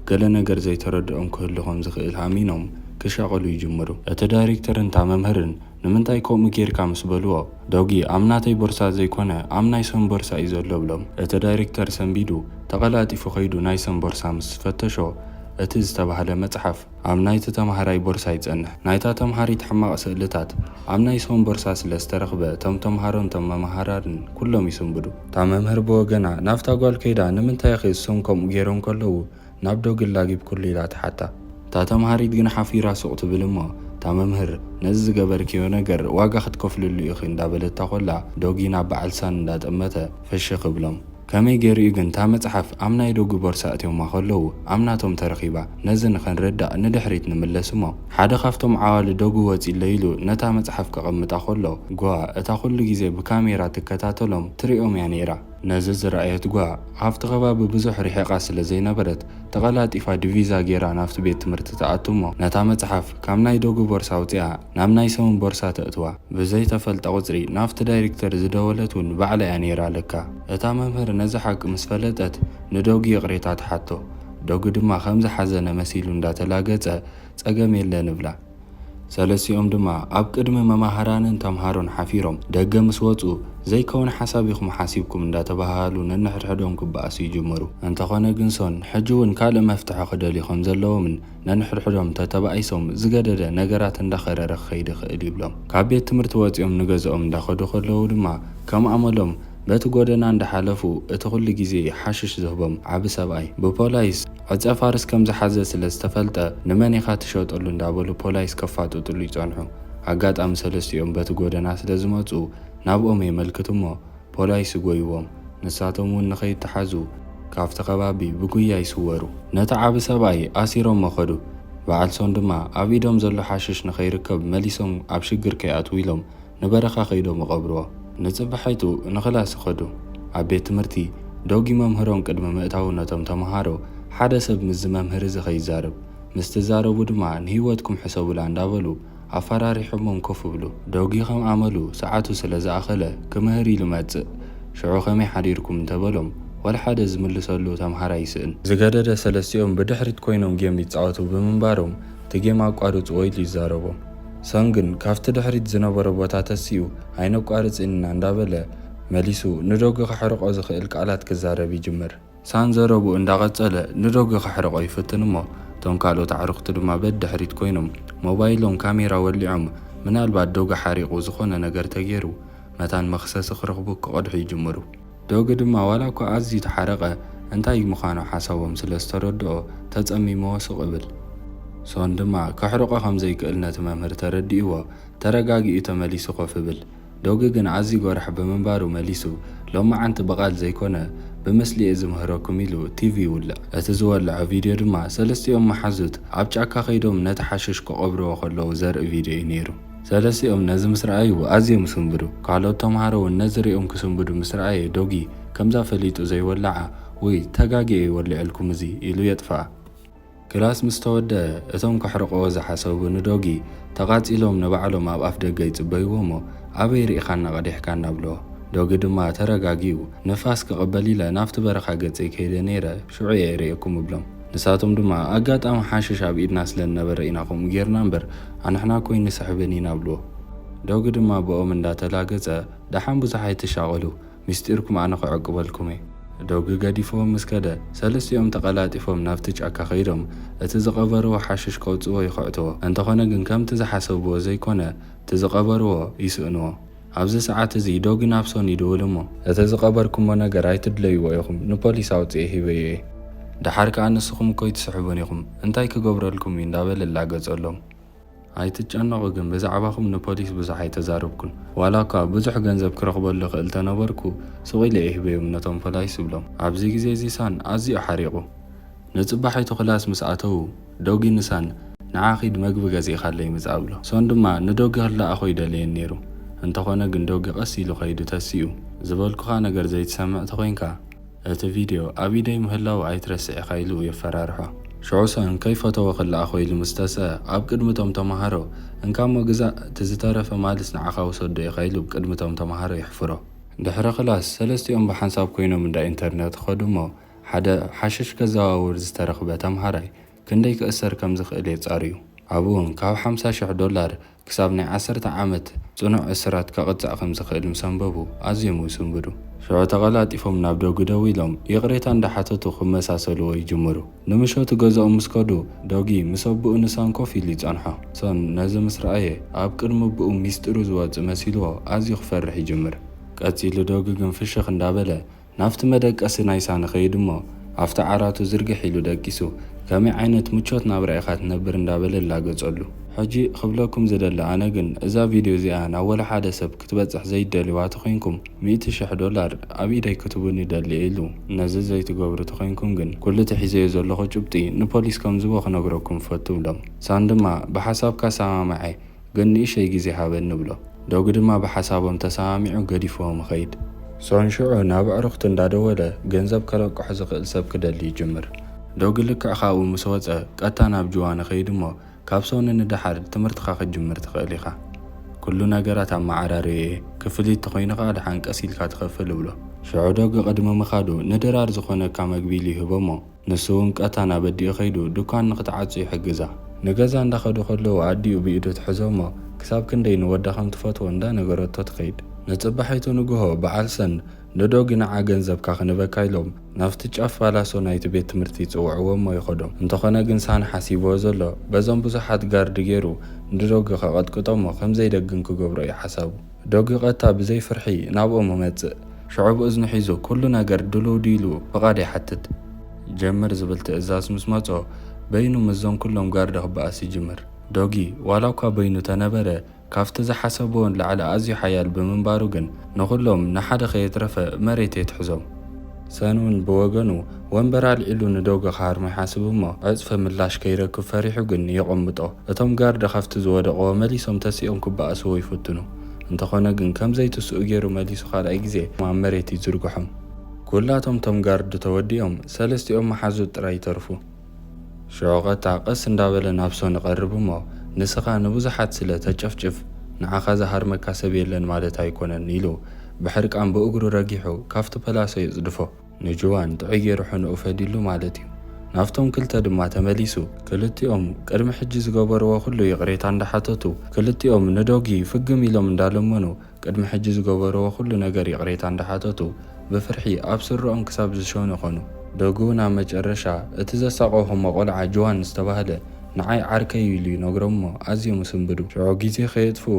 ገለ ነገር ዘይተረድኦም ክህሉ ከም ዝኽእል ኣሚኖም ክሻቐሉ ይጅምሩ። እቲ ዳይሬክተርን እታ መምህርን ንምንታይ ከምኡ ጌርካ ምስ በልዎ ዶጊ ኣብ ናተይ ቦርሳ ዘይኮነ ኣብ ናይ ሰን ቦርሳ እዩ ዘሎ ብሎም። እቲ ዳይሬክተር ሰንቢዱ ተቐላጢፉ ኸይዱ ናይ ሰን ቦርሳ ምስ ፈተሾ እቲ ዝተባህለ መጽሓፍ ኣብ ናይቲ ተምሃራይ ቦርሳ ይጸንሕ። ናይታ ተምሃሪት ሕማቕ ስእልታት ኣብ ናይ ሰን ቦርሳ ስለ ዝተረኽበ እቶም ተምሃሮን እቶም መምሃራንን ኩሎም ይስንብዱ። እታ መምህር ብወገና ናብታ ጓል ከይዳ ንምንታይ ኸ እሶም ከምኡ ገይሮም ከለዉ ናብ ዶጊ ላጊብ ኩሉ ኢላ ትሓታ። እታ ተምሃሪት ግን ሓፊራ ሱቕ ትብል እሞ እታ መምህር ነዚ ዝገበርክዮ ነገር ዋጋ ክትከፍልሉ ኢኺ እንዳበለታ ኾላ ዶጊ ናብ በዓል ሳን እንዳጠመተ ፍሽኽ ይብሎም። ከመይ ገይሩ ግን እታ መጽሓፍ ኣብ ናይ ዶጊ ቦርሳ እትዮማ ከለዉ ኣብ ናቶም ተረኺባ ነዚ ንኸንረዳእ ንድሕሪት ንምለስ እሞ ሓደ ካብቶም ዓዋሊ ዶጊ ወፂለ ኢሉ ነታ መጽሓፍ ከቐምጣ ከሎ ጓ እታ ኩሉ ግዜ ብካሜራ ትከታተሎም ትሪኦም እያ ነይራ። ነዚ ዝረኣየት ጓ ኣብቲ ከባቢ ብዙሕ ርሒቓ ስለ ዘይነበረት ተቐላጢፋ ዲቪዛ ጌራ ናብቲ ቤት ትምህርቲ ተኣቱ እሞ ነታ መጽሓፍ ካብ ናይ ዶጊ ቦርሳ ውፅያ ናብ ናይ ሰውን ቦርሳ ተእትዋ። ብዘይተፈልጠ ቁፅሪ ናብቲ ዳይሬክተር ዝደወለት እውን ባዕላ እያ ነይራ ለካ። እታ መምህር ነዚ ሓቂ ምስ ፈለጠት ንዶጊ የቕሬታ ትሓቶ። ዶጊ ድማ ከምዚ ሓዘነ መሲሉ እንዳተላገጸ ጸገም የለን ብላ። ሰለስቲኦም ድማ ኣብ ቅድሚ መማህራንን ተምሃሮን ሓፊሮም ደገ ምስ ወፁ ዘይከውን ሓሳብ ኢኹም ሓሲብኩም እንዳተባሃሉ ነንሕድሕዶም ክበኣሱ ይጅመሩ። እንተኾነ ግን ሶን ሕጂ እውን ካልእ መፍትሒ ክደልዩ ከም ዘለዎምን ነንሕድሕዶም ተተባኢሶም ዝገደደ ነገራት እንዳኸረረ ክኸይድ ይኽእል ይብሎም። ካብ ቤት ትምህርቲ ወፂኦም ንገዝኦም እንዳኸዱ ከለዉ ድማ ከም ኣመሎም በቲ ጎደና እንዳሓለፉ እቲ ኩሉ ግዜ ሓሽሽ ዝህቦም ዓብ ሰብኣይ ብፖላይስ ዕፀ ፋርስ ከም ዝሓዘ ስለ ዝተፈልጠ ንመን ኢኻ ትሸጠሉ እንዳበሉ ፖላይስ ከፋጥጥሉ ይጸንሑ። ኣጋጣሚ ሰለስቲኦም በቲ ጎደና ስለ ዝመፁ ናብኦም የመልክት እሞ ፖላይስ ጎይዎም ንሳቶም እውን ንኸይተሓዙ ካብቲ ከባቢ ብጉያ ይስወሩ። ነቲ ዓብ ሰብኣይ ኣሲሮም መኸዱ። በዓል ሶን ድማ ኣብ ኢዶም ዘሎ ሓሽሽ ንኸይርከብ መሊሶም ኣብ ሽግር ከይኣትው ኢሎም ንበረኻ ኸይዶም ይቐብርዎ። ንጽባሐይቱ ንኽላስ ኸዱ። ኣብ ቤት ትምህርቲ ዶጊ መምህሮም ቅድሚ ምእታው ነቶም ተምሃሮ ሓደ ሰብ ምስ መምህር እዚ ኸይዛረብ ምስ ትዛረቡ ድማ ንህይወትኩም ሕሰቡላ እንዳበሉ ኣፈራሪሖሞም ኮፍ ብሉ። ዶጊ ከም ኣመሉ ሰዓቱ ስለ ዝኣኸለ ክምህር ኢሉ መጽእ። ሽዑ ከመይ ሓዲርኩም እንተበሎም ወላ ሓደ ዝምልሰሉ ተምሃራይ ይስእን። ዝገደደ ሰለስቲኦም ብድሕሪት ኮይኖም ጌም ይፃወቱ ብምንባሮም እቲ ጌም ኣቋርፅዎ ኢሉ ይዛረቦም። ሶን ግን ካብቲ ድሕሪት ዝነበረ ቦታ ተሲኡ ኣይነቋርፅና እንዳበለ መሊሱ ንዶጊ ከሕርቆ ዝኽእል ቃላት ክዛረብ ይጅምር። ሳን ዘረቡ እንዳቐጸለ ንዶጊ ከሕርቆ ይፍትን እሞ እቶም ካልኦት ኣዕርኽቲ ድማ በድሕሪት ኮይኖም ሞባይሎም ካሜራ ወሊዖም ምናልባት ዶጊ ሓሪቑ ዝኾነ ነገር ተገይሩ መታን መኽሰሲ ክረኽቡ ክቐድሑ ይጅምሩ። ዶጊ ድማ ዋላ እኳ ኣዝዩ ተሓረቐ እንታይ ምዃኑ ሓሳቦም ስለ ዝተረድኦ ተጸሚሞ ስቕብል። ሶን ድማ ከሕርቆ ከም ዘይክእል ነቲ መምህር ተረዲእዎ ተረጋጊኡ ተመሊሱ ኮፍ ብል። ዶጊ ግን ኣዝዩ ጎራሕ ብምንባሩ መሊሱ ሎማዓንቲ በቓል ዘይኮነ ብምስሊ ዝምህረኩም ኢሉ ቲቪ ይውልዕ። እቲ ዝወልዖ ቪድዮ ድማ ሰለስቲኦም መሓዙት ኣብ ጫካ ኸይዶም ነቲ ሓሽሽ ክቐብርዎ ከለዉ ዘርኢ ቪድዮ እዩ ነይሩ። ሰለስቲኦም ነዚ ምስ ረኣዩ ኣዝዮም ስንብዱ። ካልኦት ተምሃሮ እውን ነዚ ሪኦም ክስንብዱ ምስ ረኣየ ዶጊ ከምዛ ፈሊጡ ዘይወላዓ ወይ ተጋጊአ ይወልዐልኩም እዚ ኢሉ የጥፍኣ። ክላስ ምስ ተወድአ እቶም ከሕርቆዎ ዝሓሰቡ ንዶጊ ተቓጺሎም ንባዕሎም ኣብ ኣፍ ደገ ይጽበይዎ እሞ ኣበይ ርኢኻና ቀዲሕካ እናብልዎ። ዶጊ ድማ ተረጋጊኡ ንፋስ ክቕበል ኢለ ናብቲ በረኻ ገጸይ ከይደ ነይረ ሽዑ እየ ይርአኩም እብሎም። ንሳቶም ድማ ኣጋጣሚ ሓሽሽ ኣብ ኢድና ስለ ነበረ ኢና ከምኡ ጌርና እምበር ኣንሕና ኮይኑ ስሕብን ኢና ብልዎ። ዶጊ ድማ ብኦም እንዳተላገጸ ደሓን ብዙሓይ ትሻቐሉ ምስጢርኩም ኣነ ክዕቅበልኩም እየ። ዶጊ ገዲፎም ምስ ከደ ሰለስቲኦም ተቐላጢፎም ናብቲ ጫካ ኸይዶም እቲ ዝቐበርዎ ሓሽሽ ከውፅዎ ይኸዕትዎ። እንተኾነ ግን ከምቲ ዝሓሰብዎ ዘይኮነ እቲ ዝቐበርዎ ይስእንዎ። ኣብዚ ሰዓት እዚ ዶጊ ናብ ሶን ይድውል እሞ እቲ ዝቐበርኩሞ ነገር ኣይትድለይዎ ኢኹም ንፖሊስ ኣውፅኤ ሂበዮ እየ። ድሓር ከዓ ንስኹም እኮ ይትስሕቡን ኢኹም እንታይ ክገብረልኩም እዩ እንዳበለ ላገጸሎም። ኣይትጨነቑ ግን ብዛዕባኹም ንፖሊስ ብዙሕ ኣይተዛረብኩን ዋላ እኳ ብዙሕ ገንዘብ ክረኽበሉ ክእል ተነበርኩ ስቑኢለ እየ ሂበዮም ነቶም ፖላይስ ይብሎም። ኣብዚ ግዜ እዚ ሳን ኣዝዩ ሓሪቑ። ንጽባሐይቱ ክላስ ምስ ኣተዉ ዶጊ ንሳን ንዓኺድ መግቢ ገዚእኻለ ይምጽእ ብሎ። ሶን ድማ ንዶጊ ክላኣኾ ይደልየን ነይሩ። እንተኾነ ግን ዶጊ ቀስ ኢሉ ኸይዱ ተሲኡ ዝበልኩኻ ነገር ዘይትሰምዕ ተኾይንካ እቲ ቪድዮ ኣብ ኢደይ ምህላው ኣይትረስዕ ኢኻ ኢሉ የፈራርሖ። ሽዑ ሶን ከይፈተወ ክላኣኾ ኢሉ ምስ ተስአ ኣብ ቅድሚቶም ተምሃሮ እንካሞ ግዛእ እቲ ዝተረፈ ማልስ ንዓኻ ውሰዶ ኢኻ ኢሉ ቅድሚቶም ተምሃሮ ይሕፍሮ። ድሕሪ ክላስ ሰለስቲኦም ብሓንሳብ ኮይኖም እንዳ ኢንተርነት ኸዱ እሞ ሓደ ሓሽሽ ከዘዋውር ዝተረኽበ ተምሃራይ ክንደይ ክእሰር ከም ዝኽእል የጻርዩ። ኣብኡ እውን ካብ $50,000 ክሳብ ናይ 10 ዓመት ጽኑዕ እስራት ከቕጻዕ ከም ዝኽእል ምስ ኣንበቡ ኣዝዮም ይስንብዱ። ሽዑ ተቐላጢፎም ናብ ዶጊ ደው ኢሎም ይቕሬታ እንዳሓተቱ ክመሳሰልዎ ይጅምሩ። ንምሸቱ ገዝኦም ምስ ከዱ ዶጊ ምስ ኣቡኡ ንሳን ኮፍ ኢሉ ይጸንሖ። ሶን ነዚ ምስ ረኣየ ኣብ ቅድሚ ኣቡኡ ሚስጢሩ ዝወፅእ መሲልዎ ኣዝዩ ክፈርሕ ይጅምር። ቀጺሉ ዶጊ ግን ፍሽኽ እንዳበለ ናብቲ መደቀሲ ናይ ሳን ኸይድ እሞ ኣፍቲ ዓራቱ ዝርግሕ ኢሉ ደቂሱ ከመይ ዓይነት ምቾት ናብራ ኢኻ ትነብር እንዳበለ ላገጸሉ። ሕጂ ክብለኩም ዝደሊ ኣነ ግን እዛ ቪድዮ እዚኣ ናብ ወላ ሓደ ሰብ ክትበጽሕ ዘይደልዋ ተኾይንኩም $100,000 ኣብ ኢደይ ክትቡን ይደሊ ኢሉ ነዚ ዘይትገብሩ ተኾይንኩም ግን ኩሉ ትሒዘዮ ዘለኹ ጭብጢ ንፖሊስ ከም ዝቦ ክነግረኩም ፈቱ ብሎም። ሳን ድማ ብሓሳብካ ሰማምዐ ግን ንእሽተይ ግዜ ሃበኒ ብሎ። ዶጊ ድማ ብሓሳቦም ተሰማሚዑ ገዲፎም ኸይድ። ሶን ሽዑ ናብ ኣዕርኽቲ እንዳደወለ ገንዘብ ከለቅሖ ዝኽእል ሰብ ክደሊ ይጅምር። ዶጊ ልክዕ ካብኡ ምስ ወፀ ቀጥታ ናብ ጅዋን ኸይድ እሞ ካብ ሶን ንድሓር ትምህርትኻ ክጅምር ትኽእል ኢኻ ኩሉ ነገራት ኣመዓራርየ ክፍሊት ተኾይንኻ ድሓን ቀስ ኢልካ ትኸፍል ብሎ። ሽዑ ዶጊ ቅድሚ ምኻዱ ንድራር ዝኾነካ መግቢ ኢሉ ይህቦ እሞ ንሱ እውን ቀጥታ ናብ ኣዲኡ ኸይዱ ድኳን ንኽትዓጹ ይሕግዛ። ንገዛ እንዳኸዱ ከለዉ ኣዲኡ ብኢዱ ትሕዞ እሞ ክሳብ ክንደይ ንወዳ ከም ትፈትዎ እንዳነገረቶ ትኸይድ። ንጽባሐይቱ ንግሆ በዓል ሰን ንዶጊ ንዓ ገንዘብካ ክንበካ ኢሎም ናብቲ ጫፍ ባላሶ ናይቲ ቤት ትምህርቲ ይጽውዕዎ እሞ ይኸዶም። እንተኾነ ግን ሳን ሓሲብዎ ዘሎ በዞም ብዙሓት ጋርዲ ገይሩ ንዶጊ ከቐጥቅጦ እሞ ከምዘይደግም ክገብሮ እዩ ሓሳቡ። ዶጊ ቀጥታ ብዘይ ፍርሒ ናብኦም መጽእ ሽዑ ብእዝኑ ሒዙ ኩሉ ነገር ድልው ዲሉ ፍቓድ ይሓትት ጀምር ዝብል ትእዛዝ ምስ መጾ በይኑ ምዞም ኩሎም ጋርዲ ክበኣስ ይጅምር። ዶጊ ዋላ እኳ በይኑ ተነበረ ካብቲ ዝሓሰብዎን ላዕሊ ኣዝዩ ሓያል ብምንባሩ ግን ንኹሎም ንሓደ ከየትረፈ መሬት የትሕዞም። ሰን እውን ብወገኑ ወንበር ኣልዒሉ ንዶጊ ክሃርሞ ይሓስብ እሞ ዕፅፊ ምላሽ ከይረክብ ፈሪሑ ግን የቐምጦ። እቶም ጋርዲ ካብቲ ዝወደቕዎ መሊሶም ተሲኦም ክበኣስዎ ይፍትኑ። እንተኾነ ግን ከምዘይትስኡ ገይሩ መሊሱ ካልኣይ ግዜ ኣብ መሬት ይዝርግሖም። ኩላቶም ቶም ጋርዲ ተወዲኦም ሰለስቲኦም መሓዙት ጥራይ ይተርፉ። ሸዖቐታ ቀስ እንዳበለ ናብ ሶን ይቐርብ እሞ ንስኻ ንብዙሓት ስለ ተጨፍጭፍ ንዓኻ ዝሃርመካ ሰብ የለን ማለት ኣይኮነን ኢሉ ብሕርቃን ብእግሩ ረጊሑ ካብቲ ፐላሶ ይጽድፎ። ንጅዋን ጥዑይ ገይሩ ሕኑኡ ፈዲሉ ማለት እዩ። ናፍቶም ክልተ ድማ ተመሊሱ ክልቲኦም ቅድሚ ሕጂ ዝገበርዎ ኩሉ ይቕሬታ እንዳሓተቱ ክልቲኦም ንዶጊ ፍግም ኢሎም እንዳለመኑ ቅድሚ ሕጂ ዝገበርዎ ኩሉ ነገር ይቕሬታ እንዳሓተቱ ብፍርሒ ኣብ ስርኦም ክሳብ ዝሸኑ ይኾኑ። ዶጊ እውን ኣብ መጨረሻ እቲ ዘሳቀውሆሞ ቆልዓ ጅዋን ዝተባህለ ንዓይ ዓርከይ ኢሉ ይነግሮም እሞ ኣዝዮም ይስንብዱ። ሽዑ ግዜ ከየጥፍኡ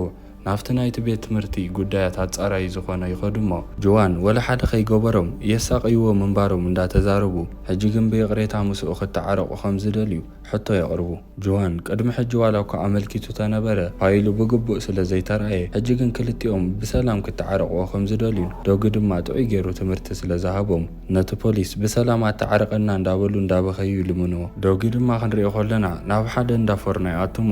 ናፍቲ ናይቲ ቤት ትምህርቲ ጉዳያት ኣጻራይ ዝኾነ ይኸዱ እሞ ጅዋን ወላ ሓደ ከይገበሮም የሳቀይዎ ምንባሮም እንዳተዛረቡ ሕጂ ግን ብይቕሬታ ምስኡ ክትዓረቑ ከም ዝደልዩ ሕቶ የቕርቡ። ጅዋን ቅድሚ ሕጂ ዋላ እኳ ኣመልኪቱ ተነበረ ፋይሉ ብግቡእ ስለ ዘይተረኣየ ሕጂ ግን ክልቲኦም ብሰላም ክትዓረቕዎ ከም ዝደልዩ ዶጊ ድማ ጥዑይ ገይሩ ትምህርቲ ስለ ዝሃቦም ነቲ ፖሊስ ብሰላም ኣተዓረቐና እንዳበሉ እንዳበኸዩ ይልምንዎ። ዶጊ ድማ ክንሪኦ ከለና ናብ ሓደ እንዳፎርና ይኣቱ እሞ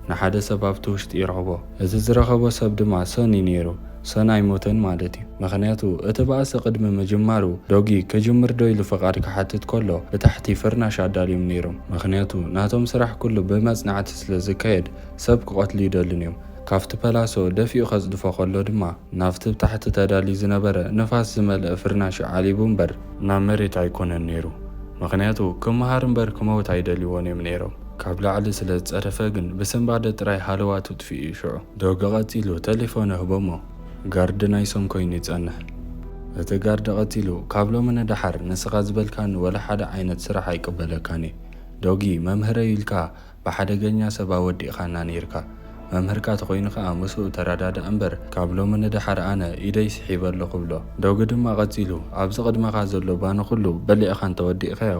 ንሓደ ሰብ ኣብቲ ውሽጢ ይረኽቦ። እቲ ዝረኸቦ ሰብ ድማ ሶን እዩ ነይሩ። ሶን ኣይሞተን ማለት እዩ። ምክንያቱ እቲ ባእሲ ቅድሚ ምጅማሩ ዶጊ ክጅምር ዶ ኢሉ ፍቓድ ክሓትት ከሎ ብታሕቲ ፍርናሽ ኣዳልዮም ነይሮም። ምክንያቱ ናቶም ስራሕ ኩሉ ብመጽናዕቲ ስለ ዝካየድ ሰብ ክቐትሉ ይደልን እዮም። ካብቲ ፐላሶ ደፊኡ ከጽድፎ ከሎ ድማ ናፍቲ ብታሕቲ ተዳልዩ ዝነበረ ንፋስ ዝመልአ ፍርናሽ ዓሊቡ እምበር ናብ መሬት ኣይኮነን ነይሩ። ምክንያቱ ክመሃር እምበር ክመውት ኣይደልይዎን እዮም ነይሮም። ካብ ላዕሊ ስለ ዝጸረፈ ግን ብስንባደ ጥራይ ሃለዋቱ ጥፊኡ ይሽዑ። ዶጊ ቀፂሉ ቴሌፎን ህቦሞ ጋርዲ ናይ ሶን ኮይኑ ይጸንሕ። እቲ ጋርዲ ቀፂሉ ካብ ሎሚ ንድሓር ንስኻ ዝበልካኒ ወላ ሓደ ዓይነት ስራሕ ኣይቅበለካን እየ። ዶጊ መምህረይ ኢልካ ብሓደገኛ ሰብ ኣወዲእኻና ነይርካ። መምህርካ ተኮይኑ ከዓ ምስኡ ተረዳድእ እምበር ካብ ሎሚ ንድሓር ኣነ ኢደይ ስሒበ ኣለኹ ብሎ። ዶጊ ድማ ቀፂሉ ኣብዚ ቅድመኻ ዘሎ ባነ ኩሉ በሊዕኻ እንተወዲእኸዮ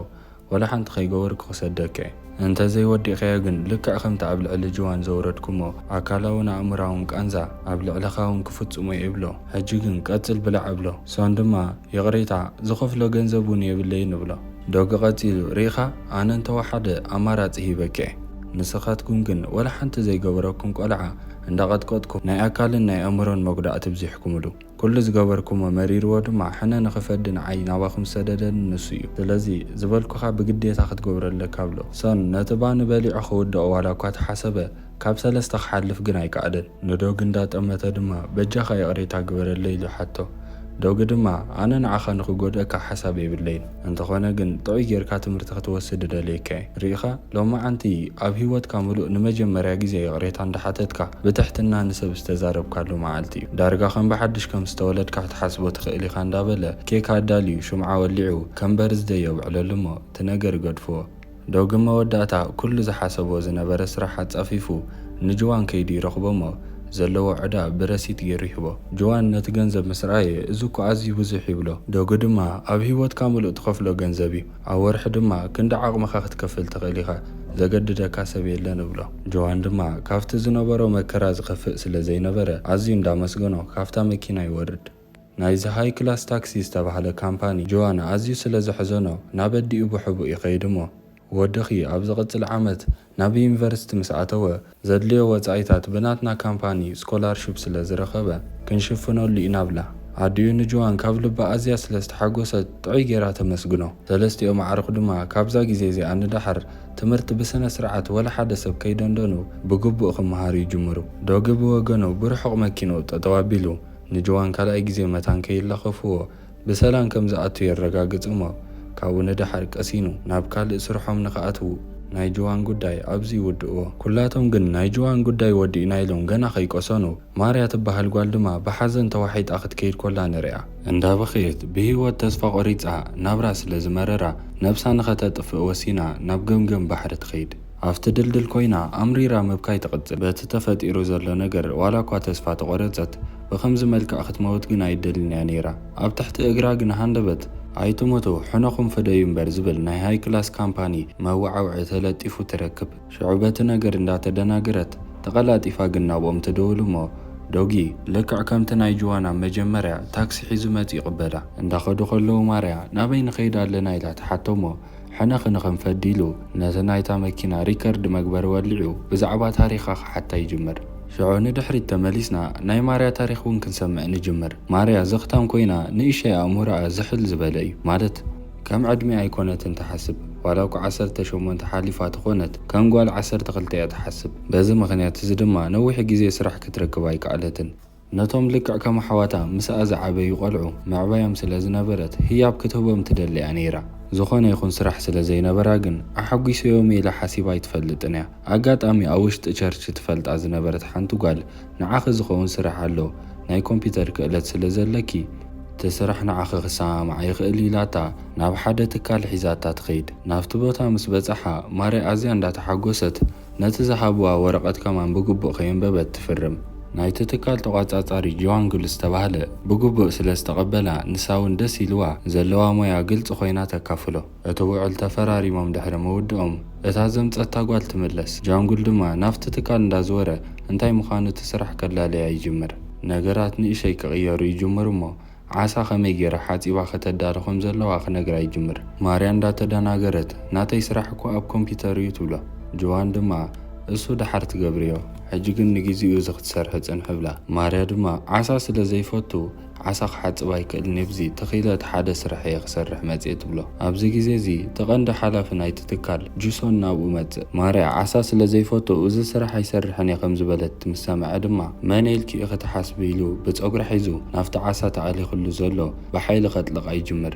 ወላ ሓንቲ ከይገበርኩ ክሰደከ እንተዘይወዲእኸዮ ግን ልክዕ ከምቲ ኣብ ልዕሊ ጅዋን ዘውረድኩሞ ኣካላውን ኣእምራውን ቃንዛ ኣብ ልዕልኻ እውን ክፍጽሞ ይብሎ። ሕጂ ግን ቀጽል ብላዕ ብሎ። ሶን ድማ ይቕሬታ ዝኸፍሎ ገንዘብ እውን የብለይን ብሎ። ዶጊ ቀፂሉ ሪኢኻ ኣነ እንተወሓደ ኣማራፂ ሂበከ ንስኻትኩም ግን ወላ ሓንቲ ዘይገበረኩም ቆልዓ እንዳቐጥቀጥኩም ናይ ኣካልን ናይ ኣእምሮን መጉዳእቲ ብዚሕኩምሉ ኩሉ ዝገበርኩሞ መሪርዎ ድማ ሕነ ንኽፈዲ ንዓይ ናባኹም ሰደደን ንሱ እዩ። ስለዚ ዝበልኩኻ ብግዴታ ክትገብረለካ ብሎ። ሶን ነቲ ባኒ በሊዑ ክውድኦ ዋላ እኳ ተሓሰበ ካብ 3 ክሓልፍ ግን ኣይከኣደን። ንዶጊ እንዳጠመተ ድማ በጃኻ ይቕሬታ ግበረለ ኢሉ ሓቶ። ዶጊ ድማ ኣነ ንዓኻ ንኽጎድአካ ሓሳብ የብለይን። እንተኾነ ግን ጥዑይ ጌርካ ትምህርቲ ክትወስድ ደልየካ ሪኢኻ ሎማዓንቲ ኣብ ሂወትካ ሙሉእ ንመጀመርያ ግዜ ይቕሬታ እንዳሓተትካ ብትሕትና ንሰብ ዝተዛረብካሉ መዓልቲ እዩ። ዳርጋ ከም ብሓድሽ ከም ዝተወለድካ ክትሓስቦ ትኽእል ኢኻ እንዳበለ ኬክ ኣዳልዩ ሽምዓ ወሊዑ ከም በርዝደይ የውዕለሉ እሞ እቲ ነገር ይገድፍዎ። ዶጊ መወዳእታ ኩሉ ዝሓሰቦ ዝነበረ ስራሕ ኣጻፊፉ ንጅዋን ከይዱ ይረኽቦ እሞ ዘለዎ ዕዳ ብረሲት ገይሩ ይህቦ። ጅዋን ነቲ ገንዘብ ምስ ረኣየ እዚ እኮ ኣዝዩ ብዙሕ ይብሎ። ዶጊ ድማ ኣብ ሂወትካ ሙሉእ ትኸፍሎ ገንዘብ እዩ፣ ኣብ ወርሒ ድማ ክንዲ ዓቕምኻ ክትከፍል ትኽእል ኢኻ፣ ዘገድደካ ሰብ የለን ብሎ። ጅዋን ድማ ካብቲ ዝነበሮ መከራ ዝኸፍእ ስለ ዘይነበረ ኣዝዩ እንዳመስገኖ ካብታ መኪና ይወርድ። ናይዚ ሃይ ክላስ ታክሲ ዝተባህለ ካምፓኒ ጅዋን ኣዝዩ ስለ ዘሕዘኖ ናብ ኣዲኡ ብሕቡእ ይኸይድ እሞ ወድኺ ኣብ ዝቕጽል ዓመት ናብ ዩኒቨርሲቲ ምስ ኣተወ ዘድልዮ ወጻኢታት ብናትና ካምፓኒ ስኮላርሽፕ ስለ ዝረኸበ ክንሽፍነሉ ኢና ብላ። ኣዲኡ ንጅዋን ካብ ልባ ኣዝያ ስለ ዝተሓጎሰት ጥዑይ ጌራ ተመስግኖ። ሰለስቲኦም ኣዕርኽ ድማ ካብዛ ግዜ እዚኣ ንድሓር ትምህርቲ ብስነ ስርዓት ወላ ሓደ ሰብ ከይደንደኑ ብግቡእ ክመሃሩ ይጅምሩ። ዶጊ ብወገኑ ብርሑቕ መኪንኡ ጠጠው ኣቢሉ ንጅዋን ካልኣይ ግዜ መታን ከይለኸፍዎ ብሰላም ከም ዝኣቱ የረጋግጽ እሞ ካብኡ ንድሓር ቀሲኑ ናብ ካልእ ስርሖም ንኽኣትዉ ናይ ጅዋን ጉዳይ ኣብዚ ይውድእዎ። ኩላቶም ግን ናይ ጅዋን ጉዳይ ወዲእና ኢሎም ገና ከይቆሰኑ ማርያ ትበሃል ጓል ድማ ብሓዘን ተዋሒጣ ክትከይድ ኮላ ንሪኣ። እንዳበኸየት ብሂወት ተስፋ ቆሪፃ ናብራ ስለ ዝመረራ ነብሳ ንኸተጥፍእ ወሲና ናብ ገምገም ባሕሪ ትኸይድ። ኣብቲ ድልድል ኮይና ኣምሪራ ምብካይ ትቕጽል። በቲ ተፈጢሩ ዘሎ ነገር ዋላ እኳ ተስፋ ተቆረፀት ብኸምዚ መልክዕ ክትመውት ግን ኣይደልን እያ ነይራ። ኣብ ትሕቲ እግራ ግን ሃንደበት ኣይትሞቱ ሕነኹም ፈደዩ እምበር ዝብል ናይ ሃይ ክላስ ካምፓኒ መዋዓውዒ ተለጢፉ ትረክብ። ሽዑ በቲ ነገር እንዳተደናገረት ተቐላጢፋ ግን ናብኦም ትደውሉ እሞ ዶጊ ልክዕ ከምቲ ናይ ጅዋን ኣብ መጀመርያ ታክሲ ሒዙ መፂ ይቕበላ። እንዳኸዱ ከለዉ ማርያ ናበይ ንኸይድ ኣለና ኢላ ትሓቶ እሞ ሕነኽ ንኸንፈዲ ኢሉ ነቲ ናይታ መኪና ሪከርድ መግበሪ ወሊዑ ብዛዕባ ታሪኻ ክሓታ ይጅምር። ሽዑ ንድሕሪት ተመሊስና ናይ ማርያ ታሪክ እውን ክንሰምዕ ንጅምር። ማርያ ዘኽታም ኮይና ንእሽተይ ኣእሙርኣ ዝሕል ዝበለ እዩ ማለት ከም ዕድሜ ኣይኮነትን ተሓስብ ዋላ እኳ 18 ሓሊፋ ትኾነት ከም ጓል 12 እያ ትሓስብ። በዚ ምኽንያት እዚ ድማ ነዊሕ ግዜ ስራሕ ክትረክብ ኣይከኣለትን። ነቶም ልክዕ ከም ኣሕዋታ ምስኣ ዝዓበዩ ቆልዑ መዕባዮም ስለ ዝነበረት ህያብ ክትህቦም ትደሊ እያ ነይራ። ዝኾነ ይኹን ስራሕ ስለ ዘይነበራ ግን ኣሓጒሰዮም ኢላ ሓሲባ ኣይትፈልጥን እያ። ኣጋጣሚ ኣብ ውሽጢ ቸርች ትፈልጣ ዝነበረት ሓንቲ ጓል ንዓኺ ዝኸውን ስራሕ ኣሎ ናይ ኮምፒተር ክእለት ስለ ዘለኪ እቲ ስራሕ ንዓኺ ክሰማማዕ ይኽእል ኢላታ ናብ ሓደ ትካል ሒዛታ ትኸይድ። ናብቲ ቦታ ምስ በፅሓ ማርያ ኣዝያ እንዳተሓጎሰት ነቲ ዝሃብዋ ወረቐት ከማን ብግቡእ ከየንበበት ትፍርም። ናይቲ ትካል ተቆጻጻሪ ጆዋንግል ዝተባህለ ብግቡእ ስለ ዝተቐበላ ንሳውን ደስ ኢልዋ ዘለዋ ሞያ ግልጽ ኮይና ተካፍሎ። እቲ ውዕል ተፈራሪሞም ድሕሪ መውድኦም እታ ዘምፀታ ጓል ትምለስ። ጆዋንግል ድማ ናብቲ ትካል እንዳዝወረ እንታይ ምዃኑ እቲ ስራሕ ከላለያ ይጅምር። ነገራት ንእሸይ ክቕየሩ ይጅምሩ እሞ ዓሳ ከመይ ጌራ ሓፂባ ከተዳለ ከም ዘለዋ ክነግራ ይጅምር። ማርያ እንዳተደናገረት ናተይ ስራሕ እኳ ኣብ ኮምፒተር እዩ ትብሎ። ጆዋን ድማ እሱ ድሓር ትገብርዮ ሕጂ ግን ንግዚኡ ዝክትሰርሕ ፅንሕብላ። ማርያ ድማ ዓሳ ስለ ዘይፈቱ ዓሳ ክሓፅባ ይክእል ንብዚ ተኺለት ሓደ ስራሕ እየ ክሰርሕ መፅእ ትብሎ። ኣብዚ ግዜ እዚ ተቐንዲ ሓላፊ ናይቲ ትካል ጁሶን ናብኡ መፅእ። ማርያ ዓሳ ስለ ዘይፈቱ እዚ ስራሕ ኣይሰርሕን እየ ከም ዝበለት ምስ ሰምዐ ድማ መን ኢልኪ ክትሓስቢ ኢሉ ብፀጉሪ ሒዙ ናብቲ ዓሳ ተኣሊኽሉ ዘሎ ብሓይሊ ከጥልቃ ይጅምር።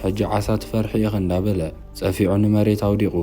ሕጂ ዓሳ ትፈርሒ ኢኽ እንዳበለ ፀፊዑ ንመሬት ኣውዲቑ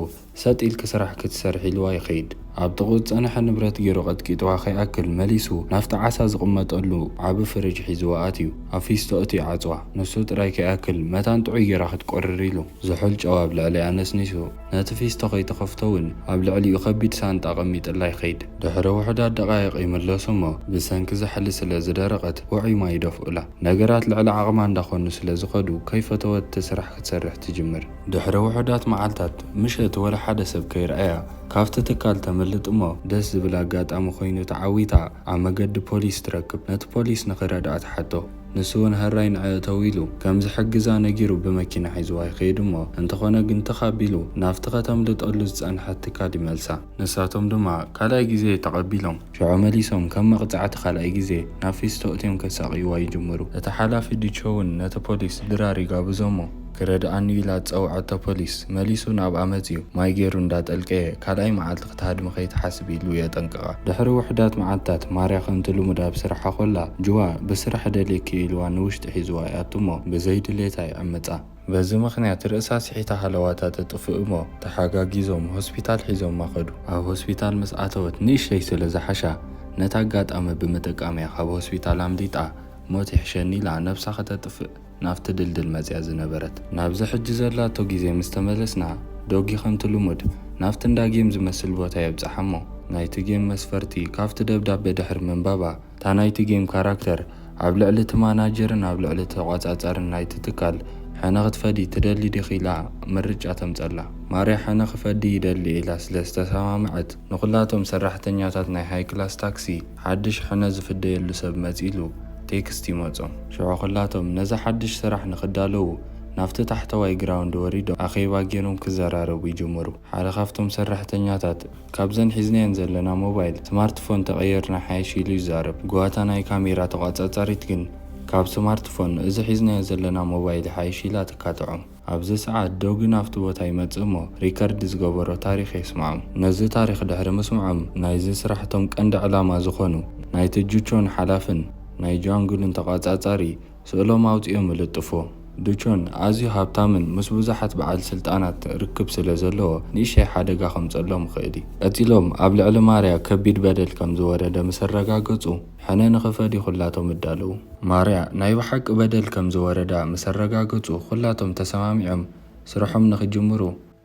ሰጢልክ ስራሕ ክትሰርሕ ኢልዋ ይኸይድ። ኣብ ጥቑ ዝፀንሐ ንብረት ገይሩ ቀጥቂጥዋ ከይኣክል መሊሱ ናፍቲ ዓሳ ዝቕመጠሉ ዓብ ፍርጅ ሒዝዋ ኣትዩ ኣብ ፊስቶ እትዩ ዓፅዋ። ንሱ ጥራይ ከይኣክል መታን ጥዑይ ጌራ ክትቆርር ኢሉ ዝሑል ጨዋ ኣብ ልዕሊኣ ነስኒሱ ነቲ ፊስቶ ከይተኸፍተውን ኣብ ልዕሊኡ ከቢድ ሳንጣ ቀሚጥላ ይኸይድ። ድሕሪ ውሕዳት ደቓይቕ ይምለሱ እሞ ብሰንኪ ዝሕሊ ስለ ዝደረቐት ውዑይማ ይደፍኡላ። ነገራት ልዕሊ ዓቕማ እንዳኾኑ ስለ ዝኸዱ ከይፈተወት እቲ ስራሕ ክትሰርሕ ትጅምር። ድሕሪ ውሕዳት መዓልታት ምሸት ወላ ሓደ ሰብ ከይረኣያ ካብቲ ትካል ተመልጥ እሞ ደስ ዝብል ኣጋጣሚ ኮይኑ ተዓዊታ ኣብ መገዲ ፖሊስ ትረክብ። ነቲ ፖሊስ ንኽረዳኣ ትሓቶ። ንሱ እውን ህራይ ንዕእተው ኢሉ ከም ዝሕግዛ ነጊሩ ብመኪና ሒዝዋ ይኸይድ እሞ እንተኾነ ግን ተኻቢሉ ናብቲ ከተምልጠሉ ዝፀንሐት ትካል ይመልሳ። ንሳቶም ድማ ካልኣይ ግዜ ተቐቢሎም ሽዑ መሊሶም ከም መቕፃዕቲ ካልኣይ ግዜ ናብ ፊስቶ እትዮም ከሳቒዋ ይጅምሩ። እቲ ሓላፊ ዲቾ እውን ነቲ ፖሊስ ድራር ይጋብዞሞ ክረድኣኒ ኢላ ፀውዐቶ ፖሊስ መሊሱ ናብ ኣመፅዩ ማይ ገይሩ እንዳጠልቀየ ካልኣይ መዓልቲ ክትሃድሚ ከይትሓስብ ኢሉ የጠንቅቓ። ድሕሪ ውሕዳት መዓልታት ማርያ ከምቲ ልሙድ ኣብ ስራሓ ኮላ ጅዋ ብስራሕ ደልየኪ ኢልዋ ንውሽጢ ሒዝዋ እያቱ እሞ ብዘይድሌታ ይዕምፃ። በዚ ምኽንያት ርእሳ ስሒታ ሃለዋታ ተጥፍእ እሞ ተሓጋጊዞም ሆስፒታል ሒዞም ማኸዱ። ኣብ ሆስፒታል ምስ ኣተወት ንእሽተይ ስለ ዝሓሻ ነታ ኣጋጣሚ ብምጥቃም እያ ካብ ሆስፒታል ኣምሊጣ ሞት ይሕሸኒ ኢላ ነብሳ ከተጥፍእ ናብቲ ድልድል መፅያ ዝነበረት። ናብዚ ሕጂ ዘላቶ ግዜ ምስ ተመለስና ዶጊ ከምቲ ልሙድ ናብቲ እንዳ ጌም ዝመስል ቦታ የብፅሓ እሞ ናይቲ ጌም መስፈርቲ ካብቲ ደብዳቤ ድሕሪ ምንባባ እታ ናይቲ ጌም ካራክተር ኣብ ልዕሊ እቲ ማናጀርን ኣብ ልዕሊ ተቆፃፀርን ናይቲ ትካል ሕነ ክትፈዲ ትደሊ ዲኺ ኢላ ምርጫ ተምፀላ። ማርያ ሕነ ክፈዲ ይደሊ ኢላ ስለ ዝተሰማምዐት ንኩላቶም ሰራሕተኛታት ናይ ሃይ ክላስ ታክሲ ሓድሽ ሕነ ዝፍደየሉ ሰብ መፂሉ ቴክስት ይመፆም። ሽዑ ኩላቶም ነዛ ሓድሽ ስራሕ ንክዳለዉ ናብቲ ታሕተዋይ ግራውንድ ወሪዶም ኣኼባ ገይሮም ክዘራረቡ ይጅምሩ። ሓደ ካብቶም ሰራሕተኛታት ካብዘን ሒዝናየን ዘለና ሞባይል ስማርትፎን ተቐየርና ሓይሽ ኢሉ ይዛረብ። ጓታ ናይ ካሜራ ተቆፃፃሪት ግን ካብ ስማርትፎን እዚ ሒዝናዮ ዘለና ሞባይል ሓይሽ ኢላ ትካትዖም። ኣብዚ ሰዓት ዶጊ ናብቲ ቦታ ይመፅእ እሞ ሪከርድ ዝገበሮ ታሪክ የስምዖም። ነዚ ታሪክ ድሕሪ ምስምዖም ናይዚ ስራሕቶም ቀንዲ ዕላማ ዝኾኑ ናይቲ ጁቾን ሓላፍን ናይ ጆዋንግልን ተቆፃፃሪ ስእሎም ኣውፂኦም ይልጥፎ። ዱቾን ኣዝዩ ሃብታምን ምስ ብዙሓት በዓል ስልጣናት ርክብ ስለ ዘለዎ ንእሽተይ ሓደጋ ከምፀሎም ክእሊ ቀፂሎም ኣብ ልዕሊ ማርያ ከቢድ በደል ከም ዝወረደ ምስ ኣረጋገፁ ሕነ ንኽፈዲ ኩላቶም እዳለዉ። ማርያ ናይ ብሓቂ በደል ከም ዝወረዳ ምስ ኣረጋገፁ ኩላቶም ተሰማሚዖም ስርሖም ንክጅምሩ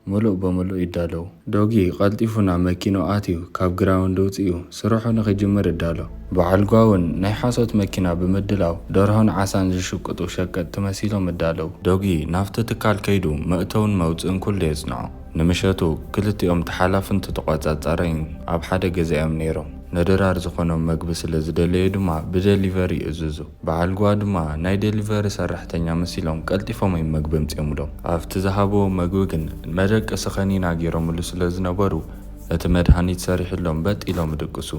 ሙሉእ በሙሉእ ይዳለው። ዶጊ ቀልጢፉ ናብ መኪናኡ ኣትዩ ካብ ግራውንድ ውፅኡ ስርሑ ንክጅምር ይዳሎ። በዓል ጓውን ናይ ሓሶት መኪና ብምድላው ደርሆን ዓሳን ዝሽቅጡ ሸቀጥቲ መሲሎም ይዳለው። ዶጊ ናብቲ ትካል ከይዱ መእተውን መውፅእን ኩሉ የጽንዖ። ንምሸቱ ክልቲኦም ተሓላፍን ተቆጻጻሪን ኣብ ሓደ ገዛ እዮም ነይሮም። ነድራር ዝኾኖም መግቢ ስለ ዝደለዩ ድማ ብደሊቨሪ ይእዝዙ። በዓል ጓ ድማ ናይ ደሊቨሪ ሰራሕተኛ መሲሎም ቀልጢፎም እዮም መግቢ ምጽምሎም። ኣብቲ ዝሃብዎ መግቢ ግን መደቀሲ ኸኒና ገይሮምሉ ስለ ዝነበሩ እቲ መድሃኒት ሰሪሕሎም በጢሎም ድቅሱ።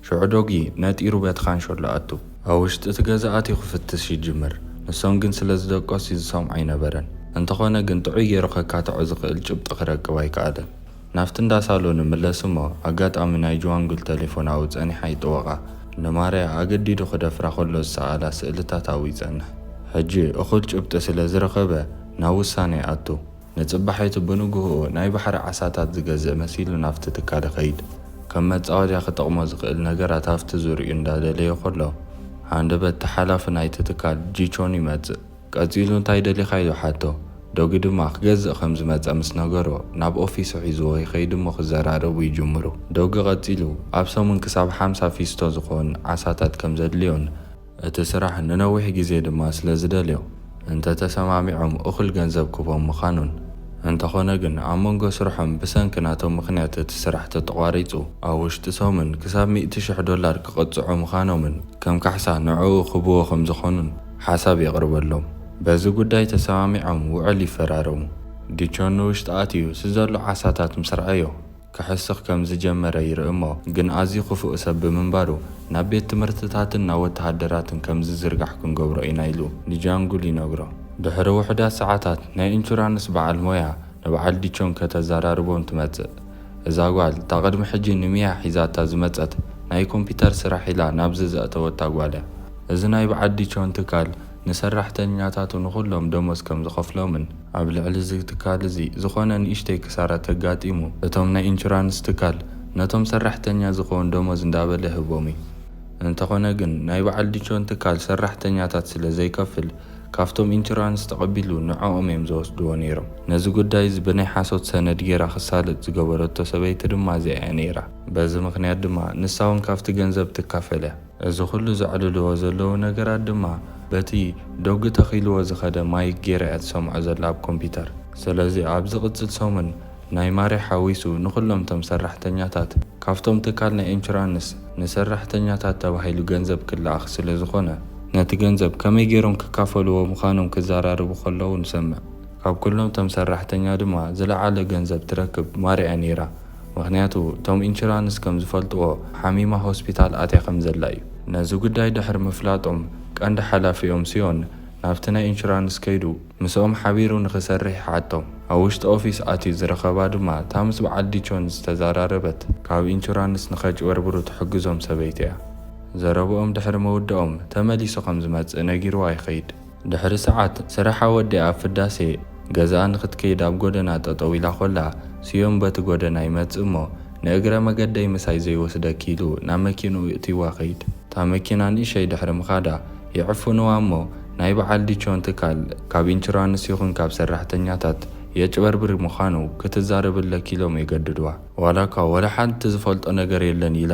ሽዑ ዶጊ ነጢሩ በትኻንሾሎ ኣቱ ኣብ ውሽጢ እቲ ገዛ ኣትዩ ክፍትሽ ይጅምር። ንሶም ግን ስለ ዝደቀሱ ዝሰምዖ ኣይነበረን። እንተኾነ ግን ጥዑይ ገይሩ ከካትዖ ዝኽእል ጭብጢ ክረክብ ኣይከኣለን። ናፍቲ እንዳሳሎ ንምለስ እሞ ኣጋጣሚ ናይ ጅዋንጉል ቴሌፎን ኣብኡ ጸኒሓ ይጥወቓ። ንማርያ ኣገዲዱ ክደፍራ ከሎ ዝሰኣላ ስእልታት ኣብኡ ይጸንሕ። ሕጂ እኹል ጭብጢ ስለ ዝረኸበ ናብ ውሳነ ኣቱ። ንጽባሐይቲ ብንግህኡ ናይ ባሕሪ ዓሳታት ዝገዝእ መሲሉ ናፍቲ ትካል ኸይድ። ከም መጻወትያ ክጠቕሞ ዝኽእል ነገራት ኣብቲ ዙርዩ እንዳደለየ ከሎ ሃንደበት ተሓላፊ ናይቲ ትካል ጂቾን ይመጽእ። ቀጺሉ እንታይ ደሊኻ ኢሉ ሓቶ። ዶጊ ድማ ክገዝእ ከም ዝመጸ ምስ ነገሮ ናብ ኦፊሱ ሒዝዎ ይኸይድ እሞ ክዘራረቡ ይጅምሩ። ዶጊ ቀጺሉ ኣብ ሰሙን ክሳብ 50 ፊስቶ ዝኾን ዓሳታት ከም ዘድልዮን እቲ ስራሕ ንነዊሕ ግዜ ድማ ስለ ዝደልዮ እንተተሰማሚዖም እኹል ገንዘብ ክቦም ምዃኑን እንተኾነ ግን ኣብ መንጎ ስርሖም ብሰንኪ ናቶም ምኽንያት እቲ ስራሕ ተቋሪጹ ኣብ ውሽጢ ሰሙን ክሳብ $100,000 ክቕጽዑ ምዃኖምን ከም ካሕሳ ንዕኡ ክብዎ ከም ዝኾኑን ሓሳብ የቕርበሎም። በዚ ጉዳይ ተሰማሚዖም ውዕል ይፈራረሙ። ዲቾን ንውሽጢ ኣትዩ ስዘሎ ዓሳታት ምስ ረአዮ ክሕስኽ ከም ዝጀመረ ይርኢ እሞ ግን ኣዝዩ ክፉእ ሰብ ብምንባሩ ናብ ቤት ትምህርትታትን ናብ ወተሃደራትን ከም ዝዝርጋሕ ክንገብሮ ኢና ኢሉ ንጃንጉል ይነግሮ። ድሕሪ ውሕዳት ሰዓታት ናይ ኢንሹራንስ በዓል ሞያ ንበዓል ዲቾን ከተዘራርቦም ትመጽእ። እዛ ጓል እታ ቅድሚ ሕጂ ንሚያ ሒዛታ ዝመጸት ናይ ኮምፒተር ስራሕ ኢላ ናብዚ ዘእተወታ ጓል እያ። እዚ ናይ በዓል ዲቾን ትካል ንሰራሕተኛታቱ ንኹሎም ደሞዝ ከም ዝኸፍሎምን ኣብ ልዕሊ እዚ ትካል እዚ ዝኾነ ንእሽተይ ክሳራ ተጋጢሙ እቶም ናይ ኢንሹራንስ ትካል ነቶም ሰራሕተኛ ዝኸውን ደሞዝ እንዳበለ ህቦም እዩ። እንተኾነ ግን ናይ በዓል ዲቾን ትካል ሰራሕተኛታት ስለ ዘይከፍል ካብቶም ኢንሹራንስ ተቐቢሉ ንዕኦም እዮም ዝወስድዎ ነይሮም። ነዚ ጉዳይ እዚ ብናይ ሓሶት ሰነድ ጌራ ክሳልጥ ዝገበረቶ ሰበይቲ ድማ እዚኣ እያ ነይራ። በዚ ምክንያት ድማ ንሳውን ካብቲ ገንዘብ ትካፈል እያ። እዚ ኩሉ ዘዕልልዎ ዘለዉ ነገራት ድማ በቲ ዶጊ ተኺልዎ ዝኸደ ማይክ ጌራ እያ ትሰምዖ ዘላ ኣብ ኮምፒተር። ስለዚ ኣብ ዝቕጽል ሰሙን ናይ ማርያ ሓዊሱ ንኹሎም ቶም ሰራሕተኛታት ካብቶም ትካል ናይ ኢንሹራንስ ንሰራሕተኛታት ተባሂሉ ገንዘብ ክለኣኽ ስለ ዝኾነ ነቲ ገንዘብ ከመይ ገይሮም ክካፈልዎ ምዃኖም ክዘራርቡ ከለዉ ንሰምዕ። ካብ ኩሎም ቶም ሰራሕተኛ ድማ ዝለዓለ ገንዘብ ትረክብ ማርያ ነይራ። ምክንያቱ ቶም ኢንሹራንስ ከም ዝፈልጥዎ ሓሚማ ሆስፒታል ኣትያ ከም ዘላ እዩ። ነዚ ጉዳይ ድሕሪ ምፍላጦም ቀንዲ ሓላፊኦም ሲሆን ናብቲ ናይ ኢንሹራንስ ከይዱ ምስኦም ሓቢሩ ንኽሰርሕ ይሓቶም። ኣብ ውሽጢ ኦፊስ ኣትዩ ዝረኸባ ድማ እታ ምስ በዓል ዲቾን ዝተዘራረበት ካብ ኢንሹራንስ ንኸጭበርብሩ ትሕግዞም ሰበይቲ እያ። ዘረብኦም ድሕሪ መውድኦም ተመሊሱ ከም ዝመጽእ ነጊርዋ ይኸይድ። ድሕሪ ሰዓት ስራሓ ወዲኣ ኣብ ፍዳሴ ገዛኣ ንኽትከይድ ኣብ ጎደና ጠጠው ኢላ ኾላ ሲዮም በቲ ጎደና ይመጽእ እሞ ንእግረ መገደይ ምሳይ ዘይወስደኪ ኢሉ ናብ መኪንኡ እትይዋ ኸይድ። እታ መኪና ንእሸይ ድሕሪ ምኻዳ ይዕፍንዋ እሞ ናይ በዓል ዲቾን ትካል ካብ ኢንሹራንስ ይኹን ካብ ሰራሕተኛታት የጭበርብር ምዃኑ ክትዛረብለኪ ኢሎም የገድድዋ። ዋላካ ወላ ሓንቲ ዝፈልጦ ነገር የለን ኢላ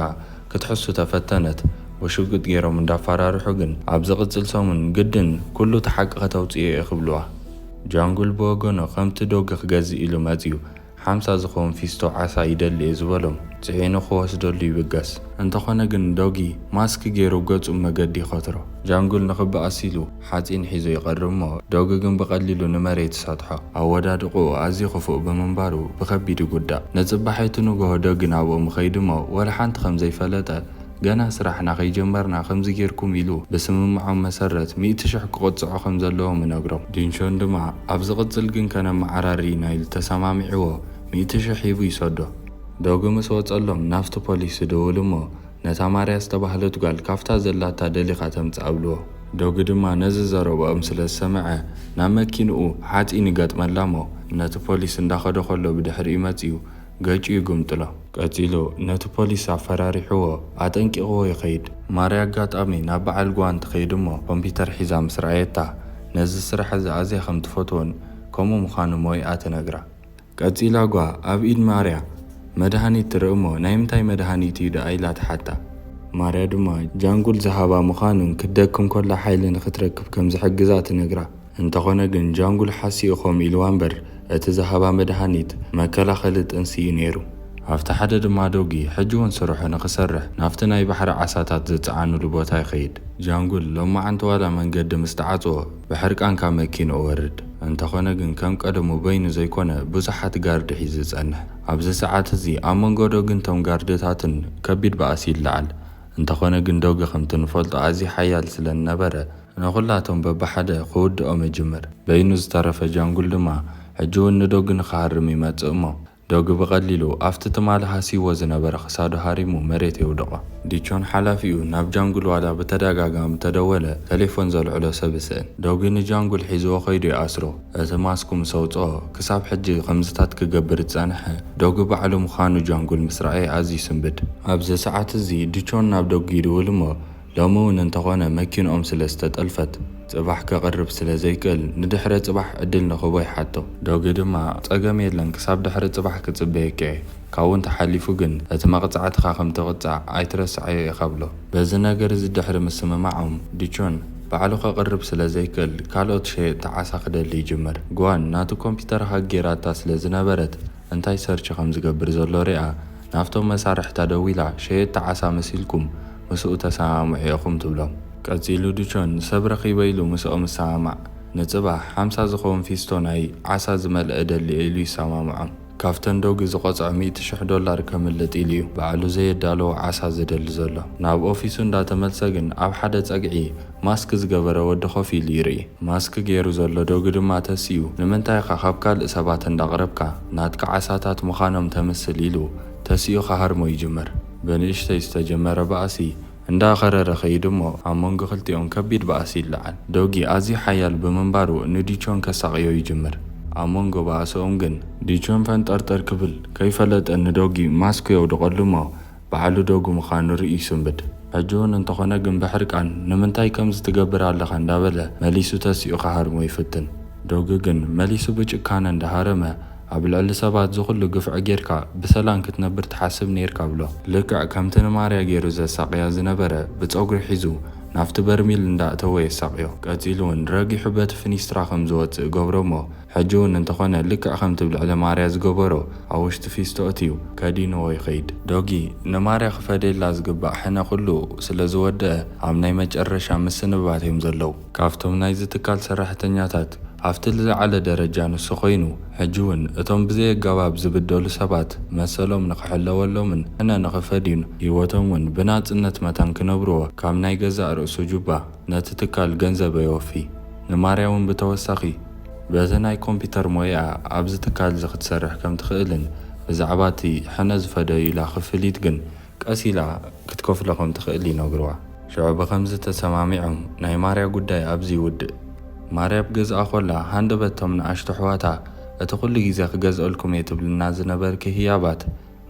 ክትሕሱ ተፈተነት። ብሽጉጥ ገይሮም እንዳፈራርሑ ግን ኣብ ዝቕጽል ሰሙን ግድን ኩሉ ተሓቂ ከተውፅዮ ይኽብልዋ። ጃንጉል ብወገኖ ከምቲ ዶጊ ክገዝእ ኢሉ መጽዩ 50 ዝኾን ፊስቶ ዓሳ ይደሊ እዩ ዝበሎም ጽዒኑ ክወስደሉ ይብገስ። እንተኾነ ግን ዶጊ ማስክ ገይሩ ገጹ መገዲ ይኸትሮ። ጃንጉል ንኽበኣስ ኢሉ ሓፂን ሒዙ ይቐርብ እሞ ዶጊ ግን ብቐሊሉ ንመሬት ይሰጥሖ። ኣወዳድቑ ኣዝዩ ክፉእ ብምንባሩ ብኸቢድ ይጉዳእ። ነጽባሐይቲ ንግሆ ዶጊ ናብኡ ምኸይድ እሞ ወላ ሓንቲ ከም ዘይፈለጠ ገና ስራሕና ከይጀመርና ከምዚ ጌርኩም ኢሉ ብስምምዖም መሰረት 100,000 ክቕጽዖ ከም ዘለዎም ይነግሮም። ዲንሾን ድማ ኣብ ዝቕጽል ግን ከነመዓራሪ ኢና ኢሉ ተሰማሚዕዎ 100,000 ሂቡ ይሰዶ። ዶጊ ምስ ወጸሎም ናፍቲ ፖሊስ ደውል እሞ ነታ ማርያ ዝተባህለት ጓል ካፍታ ዘላታ ደሊኻ ተምጽእ ኣብልዎ። ዶጊ ድማ ነዚ ዘረብኦም ስለ ዝሰምዐ ናብ መኪንኡ ሓፂን ይገጥመላ እሞ ነቲ ፖሊስ እንዳኸደ ከሎ ብድሕሪ መጽዩ ገጩ ይጉምጥሎ። ቀፂሉ ነቲ ፖሊስ ኣፈራሪሕዎ ኣጠንቂቕዎ ይኸይድ። ማርያ ኣጋጣሚ ናብ በዓል ጓን ትኸይድ እሞ ኮምፒተር ሒዛ ምስ ረኣየታ ነዚ ስራሕ እዚ ኣዝያ ከም ትፈትዎን ከምኡ ምዃኑ ሞይኣ ትነግራ። ቀፂላ ጓ ኣብ ኢድ ማርያ መድሃኒት ትርኢ እሞ ናይ ምንታይ መድሃኒት እዩ ኢላ ትሓታ። ማርያ ድማ ጃንጉል ዝሃባ ምዃኑን ክደክም ኮላ ሓይሊ ንኽትረክብ ከም ዝሕግዛ ትነግራ። እንተኾነ ግን ጃንጉል ሓሲኡኸም ኢልዋ እምበር እቲ ዝሃባ መድሃኒት መከላኸሊ ጥንሲ እዩ ነይሩ። ኣብቲ ሓደ ድማ ዶጊ ሕጂ እውን ስርሑ ንኽሰርሕ ናብቲ ናይ ባሕሪ ዓሳታት ዝፀዓኑሉ ቦታ ይኸይድ። ጃንጉል ሎማዓንቲ ዋላ መንገዲ ምስ ተዓፅዎ ብሕርቃን ካብ መኪንኡ ወርድ። እንተኾነ ግን ከም ቀደሙ በይኑ ዘይኮነ ብዙሓት ጋርዲ ሒዙ ዝጸንሕ። ኣብዚ ሰዓት እዚ ኣብ መንጎ ዶግን ቶም ጋርድታትን ከቢድ በኣሲ ይለዓል። እንተኾነ ግን ዶጊ ከምቲ ንፈልጦ ኣዝዩ ሓያል ስለ ዝነበረ ንኹላቶም በብሓደ ክውድኦም ይጅምር። በይኑ ዝተረፈ ጃንጉል ድማ ሕጂ እውን ንዶጊ ንኽሃርም ይመጽእ እሞ ዶጊ ብቐሊሉ ኣብቲ ትማሊ ሃሲዎ ዝነበረ ክሳዱ ሃሪሙ መሬት የውድቖ። ዲቾን ሓላፊኡ ናብ ጃንጉል ዋላ ብተደጋጋሚ ተደወለ ቴሌፎን ዘልዕሎ ሰብ ይስእን። ዶጊ ንጃንጉል ሒዝዎ ኸይዱ ይኣስሮ። እቲ ማስኩ ምስ ኣውፅኦ ክሳብ ሕጂ ከምዝታት ክገብር ዝጸንሐ ዶጊ ባዕሉ ምዃኑ ጃንጉል ምስ ረኣየ ኣዝዩ ስንብድ። ኣብዚ ሰዓት እዚ ዲቾን ናብ ዶጊ ይድውል እሞ ሎሚ እውን እንተኾነ መኪንኦም ስለ ዝተጠልፈት ጽባሕ ከቕርብ ስለ ዘይክእል ንድሕረ ጽባሕ ዕድል ንኽቦ ይሓቶ። ዶጊ ድማ ጸገም የለን ክሳብ ድሕሪ ጽባሕ ክጽበየከ ካብኡ እንተሓሊፉ ግን እቲ መቕጻዕትኻ ከም ትቕጻዕ ኣይትረስዐዮ ኢኻ ብሎ። በዚ ነገር እዚ ድሕሪ ምስምማዖም ዲቾን ባዕሉ ከቕርብ ስለ ዘይክእል ካልኦት ሸየጥቲ ዓሳ ክደሊ ይጅምር። ጓን ናቱ ኮምፒተር ሃጌራታ ስለ ዝነበረት እንታይ ሰርች ከም ዝገብር ዘሎ ሪኣ ናብቶም መሳርሕታ ደው ኢላ ሸየጥቲ ዓሳ መሲልኩም ምስኡ ተሰማምዑ ኢኹም ትብሎም። ቀፂሉ ዲቾን ሰብ ረኺበ ኢሉ ምስኦም ዝሰማማዕ ንጽባሕ 50 ዝኸውን ፊስቶ ናይ ዓሳ ዝመልአ ደሊ ኢሉ ይሰማምዖም። ካብተን ዶጊ ዝቖፅዖ $100,000 ከምልጥ ኢሉ እዩ ባዕሉ ዘየዳለዎ ዓሳ ዝደሊ ዘሎ። ናብ ኦፊሱ እንዳተመልሰ ግን ኣብ ሓደ ጸግዒ ማስክ ዝገበረ ወዲ ኮፍ ኢሉ ይርኢ። ማስክ ገይሩ ዘሎ ዶጊ ድማ ተሲኡ ንምንታይ ኻ ካብ ካልእ ሰባት እንዳቕረብካ ናትካ ዓሳታት ምዃኖም ተምስል ኢሉ ተሲኡ ኸሃርሞ ይጅመር። በንእሽተይ ዝተጀመረ በኣሲ እንዳኸረረ ኸይድ እሞ ኣብ መንጎ ክልቲኦም ከቢድ በኣሲ ይለዓል። ዶጊ ኣዝዩ ሓያል ብምንባሩ ንዲቾን ከሳቕዮ ይጅምር። ኣብ መንጎ በኣሶኦም ግን ዲቾን ፈንጠርጠር ክብል ከይፈለጠ ንዶጊ ማስኩ የውድቐሉ እሞ ባዕሉ ዶጊ ምዃኑ ርኢ ይስንብድ። ሕጂ እውን እንተኾነ ግን ብሕርቃን ንምንታይ ከም ዝትገብር ኣለኻ እንዳበለ መሊሱ ተሲኡ ኸሃርሞ ይፍትን። ዶጊ ግን መሊሱ ብጭካነ እንዳሃረመ ኣብ ልዕሊ ሰባት ዝኹሉ ግፍዕ ጌርካ ብሰላም ክትነብር ትሓስብ ነይርካ ብሎ። ልክዕ ከምቲ ንማርያ ገይሩ ዘሳቕያ ዝነበረ ብፀጉሪ ሒዙ ናብቲ በርሚል እንዳእተወ የሳቕዮ። ቀፂሉ እውን ረጊሑ በቲ ፍኒስትራ ከም ዝወፅእ ገብሮ እሞ ሕጂ እውን እንተኾነ ልክዕ ከምቲ ብልዕሊ ማርያ ዝገበሮ ኣብ ውሽጢ ፊስቶ እትዩ ከዲንዎ ይኸይድ። ዶጊ ንማርያ ክፈደላ ዝግባእ ሕነ ኩሉ ስለ ዝወድአ ኣብ ናይ መጨረሻ ምስንብባት እዮም ዘለው። ካብቶም ናይዚ ትካል ሰራሕተኛታት ኣብቲ ዝለዓለ ደረጃ ንሱ ኮይኑ ሕጂ እውን እቶም ብዘይ ኣገባብ ዝብደሉ ሰባት መሰሎም ንኽሕለወሎምን ሕነ ንኽፈዲን ህይወቶም እውን ብናጽነት መታን ክነብርዎ ካብ ናይ ገዛእ ርእሱ ጁባ ነቲ ትካል ገንዘብ የወፊ። ንማርያ እውን ብተወሳኺ በቲ ናይ ኮምፒተር ሞያ ኣብዚ ትካል እዚ ክትሰርሕ ከም ትኽእልን ብዛዕባ እቲ ሕነ ዝፈደዩ ኢላ ክፍሊት ግን ቀስ ኢላ ክትከፍሎ ከም ትኽእል ይነግርዋ። ሽዑ ብኸምዚ ተሰማሚዖም ናይ ማርያ ጉዳይ ኣብዚ ይውድእ። ማርያ ብገዝኣ ኾላ ሃንደበቶም ንኣሽቱ ኣሕዋታ እቲ ኩሉ ግዜ ክገዝአልኩም እየ ትብልና ዝነበርኪ ህያባት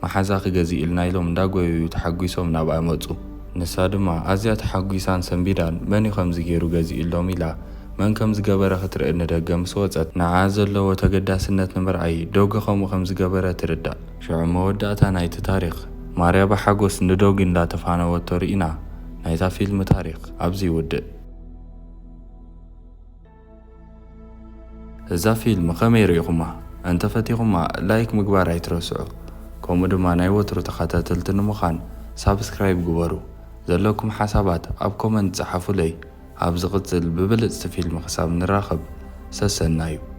መሓዛ ክገዝእ ኢልና ኢሎም እንዳጎየዩ ተሓጒሶም ናብኣ መፁ። ንሳ ድማ ኣዝያ ተሓጒሳን ሰንቢዳን መን እዩ ከምዚ ገይሩ ገዚኡሎም ኢላ መን ከም ዝገበረ ክትርኢ ንደገ ምስ ወፀት ንዓ ዘለዎ ተገዳስነት ንምርኣይ ዶጊ ከምኡ ከም ዝገበረ ትርዳእ። ሽዑ መወዳእታ ናይቲ ታሪክ ማርያ ብሓጎስ ንዶጊ እንዳተፋነወቶ ርኢና ናይታ ፊልም ታሪክ ኣብዚ ይውድእ። እዛ ፊልም ከመይ ርኢኹማ? እንተፈቲኹማ ላይክ ምግባር ኣይትረስዑ። ከምኡ ድማ ናይ ወትሩ ተኸታተልቲ ንምዃን ሳብስክራይብ ግበሩ። ዘለኩም ሓሳባት ኣብ ኮመንት ጸሓፉለይ። ኣብ ዝቕጽል ብብልጽቲ ፊልም ክሳብ ንራኸብ ሰሰና እዩ።